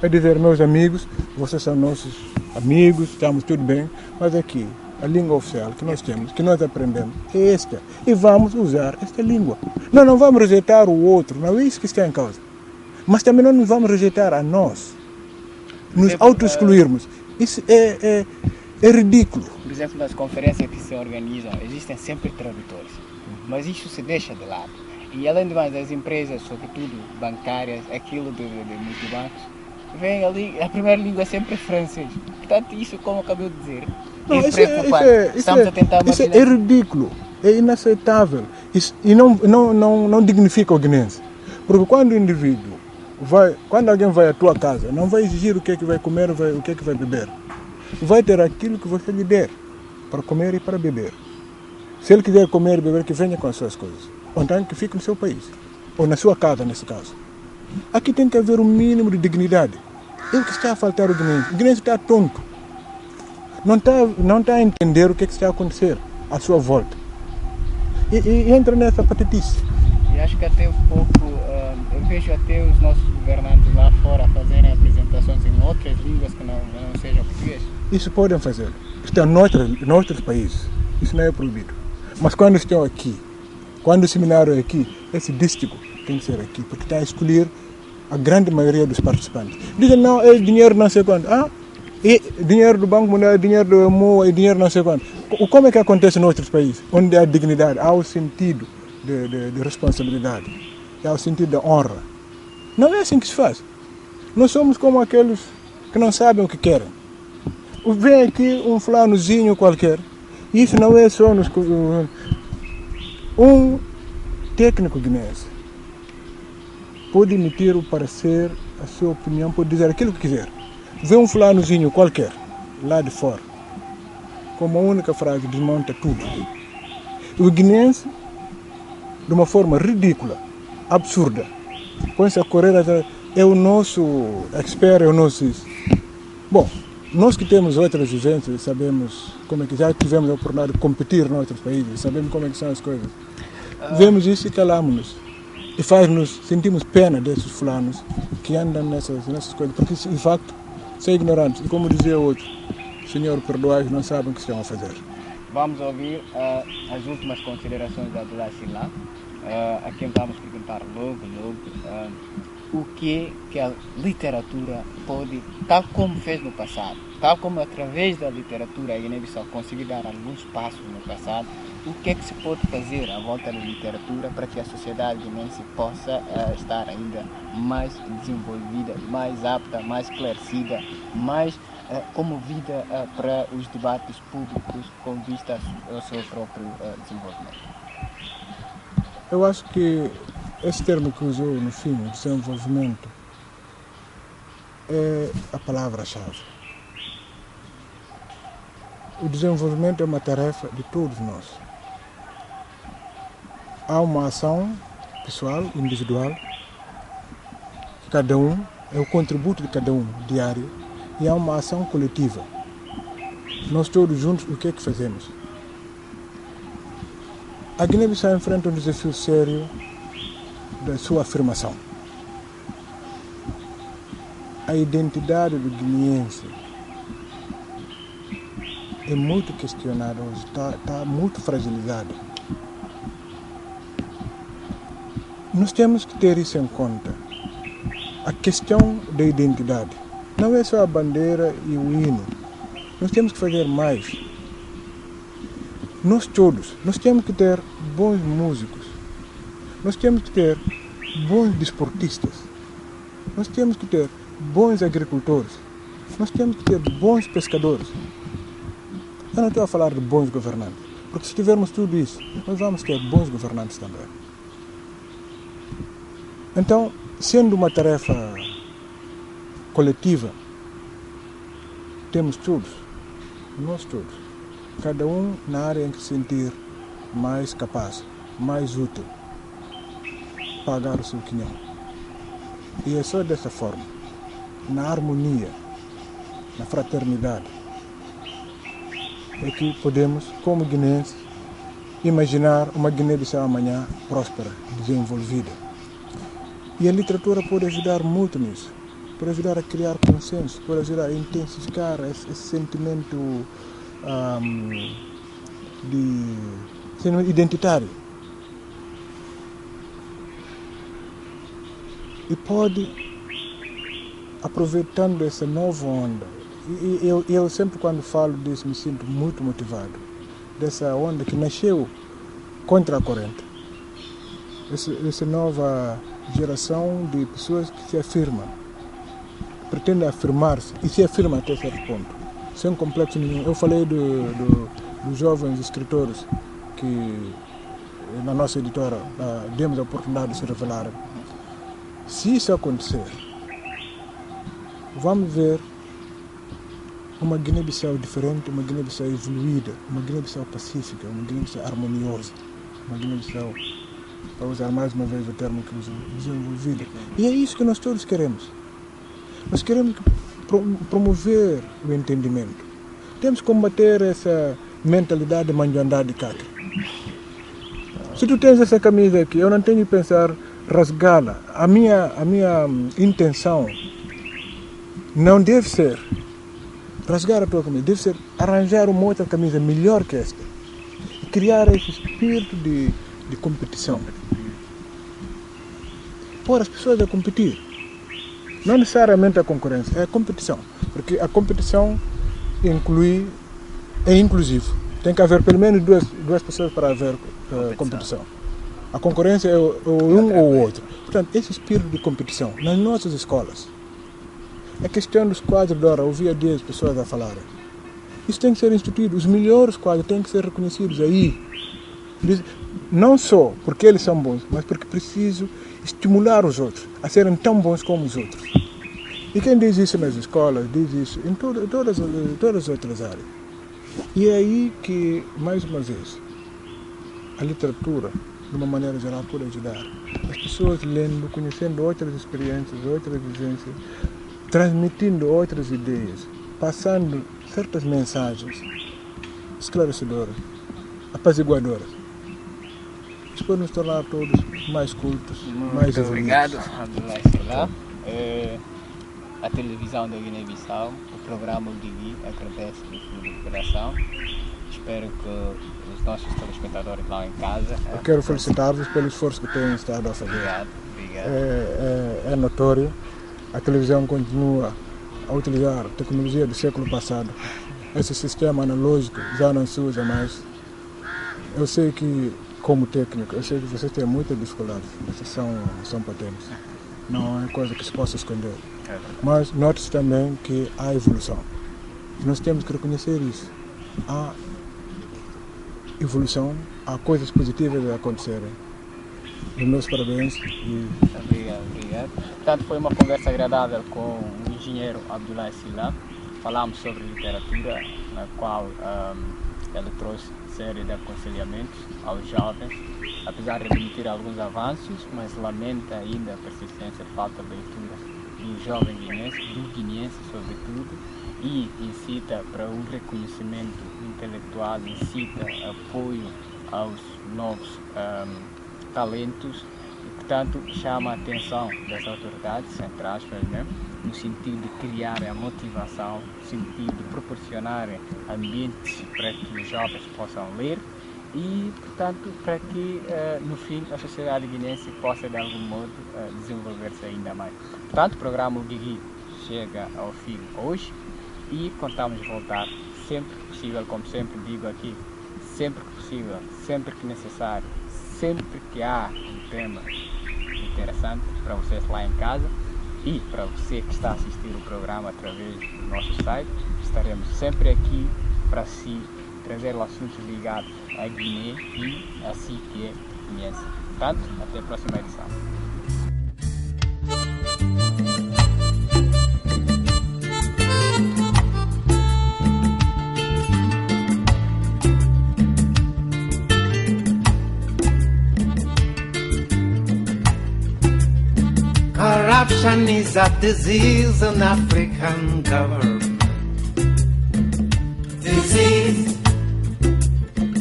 É dizer, meus amigos, vocês são nossos amigos, estamos tudo bem, mas aqui, a língua oficial que nós temos, que nós aprendemos, é esta. E vamos usar esta língua. Nós não vamos rejeitar o outro, não é isso que está em causa. Mas também não nos vamos rejeitar a nós. Nos auto-excluirmos. Isso é ridículo. Por exemplo, nas conferências que se organizam, existem sempre tradutores. Mas isso se deixa de lado. E além de mais, as empresas, sobretudo bancárias, aquilo de multibancos, vem ali, a primeira língua é sempre francês. Portanto, isso, como acabei de dizer, é preocupante. Estamos a tentar isso é ridículo, é inaceitável. Isso, e não dignifica o guineense. Porque quando o indivíduo quando alguém vai à tua casa, não vai exigir o que é que vai comer, o que é que vai beber. Vai ter aquilo que você lhe der para comer e para beber. Se ele quiser comer e beber, que venha com as suas coisas. Ou então que fique no seu país. Ou na sua casa, nesse caso. Aqui tem que haver um mínimo de dignidade. É o que está a faltar ao guineense. O guineense está tonto. Não está a entender o que é que está a acontecer à sua volta. E entra nessa patetice. E acho que até um pouco, eu vejo até os nossos governantes lá fora fazerem apresentações em outras línguas que não sejam português. Isso podem fazer. Estão em outros países. Isso não é proibido. Mas quando estão aqui, quando o seminário é aqui, esse dístico tem que ser aqui, porque está a escolher a grande maioria dos participantes. Dizem, não, é dinheiro não sei quanto. E dinheiro do Banco Mundial, dinheiro do EMU, é dinheiro não sei quanto. Como é que acontece em outros países? Onde há dignidade, há o sentido de responsabilidade, há o sentido da honra. Não é assim que se faz. Nós somos como aqueles que não sabem o que querem. Vem aqui um fulanozinho qualquer, e isso não é só um técnico guineense pode emitir o parecer, a sua opinião, pode dizer aquilo que quiser. Vê um fulanozinho qualquer, lá de fora, com uma única frase desmonta tudo. O guineense, de uma forma ridícula, absurda, põe-se a correr atrás, é o nosso expert, é o nosso isso. Bom, nós que temos outras vivências, sabemos como é que já tivemos a oportunidade de competir em outros países, sabemos como é que são as coisas. Vemos isso e calamos-nos. E faz-nos, sentimos pena desses fulanos que andam nessas coisas, porque de facto são ignorantes. E como dizia o outro, Senhor, perdoai, não sabem o que estão a fazer. Vamos ouvir as últimas considerações da Abdullah Sila, a quem vamos perguntar logo, o que a literatura pode, tal como fez no passado, tal como através da literatura a Guiné-Bissau conseguiu dar alguns passos no passado, o que é que se pode fazer à volta da literatura para que a sociedade guinense possa estar ainda mais desenvolvida, mais apta, mais esclarecida, mais comovida para os debates públicos com vista ao seu próprio desenvolvimento? Eu acho que esse termo que usou no fim, desenvolvimento, é a palavra-chave. O desenvolvimento é uma tarefa de todos nós. Há uma ação pessoal, individual, de cada um, é o contributo de cada um diário, e há uma ação coletiva. Nós todos juntos, o que é que fazemos? A Guiné-Bissau enfrenta um desafio sério da sua afirmação. A identidade do guineense é muito questionada, está muito fragilizada. Nós temos que ter isso em conta. A questão da identidade não é só a bandeira e o hino. Nós temos que fazer mais. Nós todos, nós temos que ter bons músicos. Nós temos que ter bons desportistas. Nós temos que ter bons agricultores. Nós temos que ter bons pescadores. Eu não estou a falar de bons governantes, porque se tivermos tudo isso, nós vamos ter bons governantes também. Então, sendo uma tarefa coletiva, temos todos, nós todos, cada um na área em que se sentir mais capaz, mais útil, pagar o seu quinhão. E é só dessa forma, na harmonia, na fraternidade, é que podemos, como guineenses, imaginar uma Guiné-Bissau amanhã próspera, desenvolvida. E a literatura pode ajudar muito nisso, pode ajudar a criar consenso, pode ajudar a intensificar esse sentimento identitário. E pode, aproveitando essa nova onda, e eu sempre quando falo disso me sinto muito motivado, dessa onda que nasceu contra a corrente, essa nova geração de pessoas que se afirmam, pretendem afirmar-se e se afirmam até certo ponto, sem complexo nenhum. Eu falei dos jovens escritores que na nossa editora demos a oportunidade de se revelarem. Se isso acontecer, vamos ver uma Guiné-Bissau diferente, uma Guiné-Bissau evoluída, uma Guiné-Bissau pacífica, uma Guiné-Bissau harmoniosa, uma Guiné-Bissau, para usar mais uma vez o termo que uso, desenvolvida. E é isso que nós todos queremos. Nós queremos promover o entendimento. Temos que combater essa mentalidade de manjoandade de cacra. Se tu tens essa camisa aqui, eu não tenho que pensar rasgá-la. A minha intenção não deve ser rasgar a tua camisa, deve ser arranjar uma outra camisa melhor que esta e criar esse espírito de competição. Pôr as pessoas a competir. Não necessariamente a concorrência, é a competição. Porque a competição é inclusivo. Tem que haver pelo menos duas pessoas para haver competição. A concorrência é um ou o outro. Portanto, esse espírito de competição nas nossas escolas. A questão dos quadros de hora, ouvi há dias pessoas a falarem. Isso tem que ser instituído. Os melhores quadros têm que ser reconhecidos aí. Não só porque eles são bons, mas porque preciso estimular os outros a serem tão bons como os outros. E quem diz isso nas escolas, diz isso em todas as outras áreas. E é aí que, mais uma vez, a literatura, de uma maneira geral, pode ajudar. As pessoas lendo, conhecendo outras experiências, outras vivências, transmitindo outras ideias, passando certas mensagens esclarecedoras, apaziguadoras. Isso pode nos tornar todos mais cultos, mais Muito evoluídos. obrigado, Abdullah Silá. A televisão da Guiné-Bissau, o programa Guigui, agradece do fundo do coração. Espero que os nossos telespectadores lá em casa... Eu quero felicitar-vos pelo esforço que têm estado a fazer. Obrigado. É notório. A televisão continua a utilizar a tecnologia do século passado. Esse sistema analógico já não se usa mais. Eu sei que, como técnico, eu sei que vocês têm muita dificuldade. Vocês são patentes. Não é coisa que se possa esconder. Mas note-se também que há evolução. Nós temos que reconhecer isso. Há evolução, há coisas positivas a acontecerem. Os meus parabéns. Obrigado. Portanto, foi uma conversa agradável com o engenheiro Abdullah Silá. Falámos sobre literatura, na qual ele trouxe série de aconselhamentos aos jovens, apesar de admitir alguns avanços, mas lamenta ainda a persistência de falta de leitura do jovem guinense, do guineense sobretudo, e incita para um reconhecimento intelectual, incita apoio aos novos talentos e, portanto, chama a atenção das autoridades, entre aspas, né? No sentido de criar a motivação, no sentido de proporcionar ambientes para que os jovens possam ler e, portanto, para que, no fim, a sociedade guinense possa, de algum modo, desenvolver-se ainda mais. Portanto, o programa Guigui chega ao fim hoje e contamos voltar sempre que possível, como sempre digo aqui, sempre que possível, sempre que necessário, sempre que há um tema interessante para vocês lá em casa e para você que está a assistir o programa através do nosso site, estaremos sempre aqui para si trazer assuntos ligados à Guiné e a si que é guineense. Portanto, até a próxima edição. Corruption is a disease in African government. Disease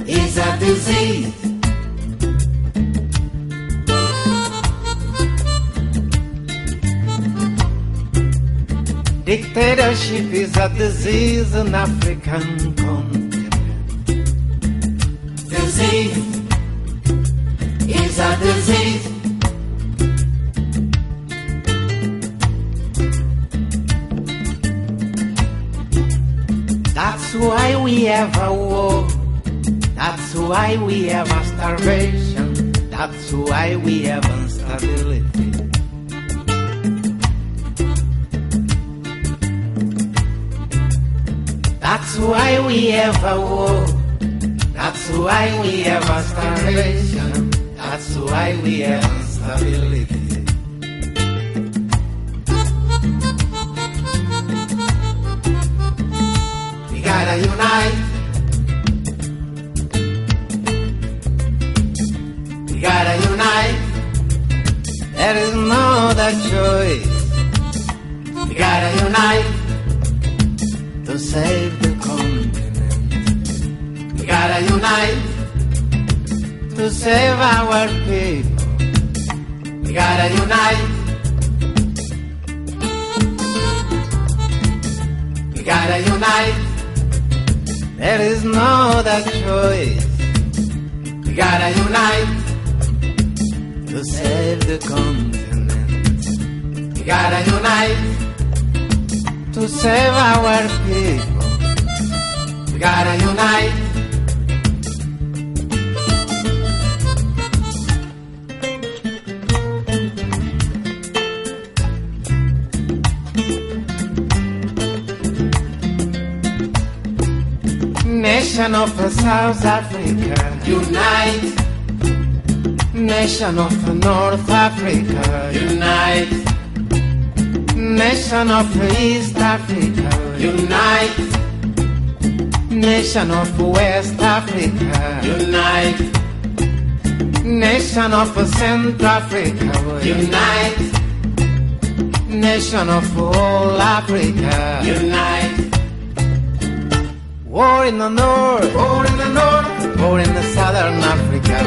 is a disease. Dictatorship is a disease in African continent. Disease is a disease. That's why we have a war. That's why we have a starvation. That's why we have instability. That's why we have a war. That's why we have a starvation. That's why we have instability. We gotta unite. We gotta unite. There is no other choice. We gotta unite to save the continent. We gotta unite to save our people. We gotta unite. We gotta unite. There is no other choice. We gotta unite to save the continent. We gotta unite to save our people. We gotta unite. Nation of South Africa. unite. Nation of North Africa, unite. Nation of East Africa, unite. Nation of West Africa, unite. Nation of Central Africa, unite. Nation of all Africa, unite. War in the north, war in the north, war in the southern Africa,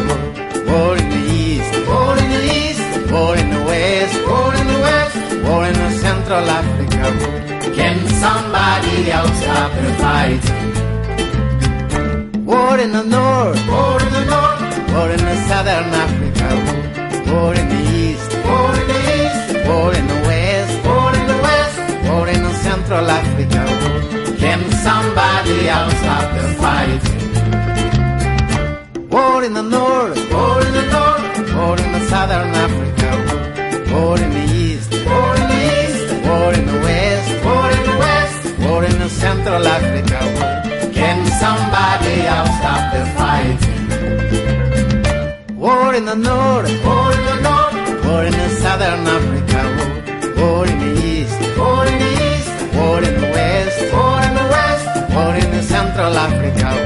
war in the east, war in the east, war in the west, war in the west, war in the central Africa. Can somebody else stop the fight? War in the north, war in the north, war in the southern Africa, war in the east, war in the east, war in the west, war in the west, war in the central Africa. Can somebody else stop the fight? War in the north, war in the north, war in the southern Africa, war in the east, war in the east, war in the west, war in the west, war in the central Africa. Can somebody else stop the fight? War in the north, war in the north, war in the southern Africa, war in the east, war in the east, war in the west, war in the west, war in the central Africa.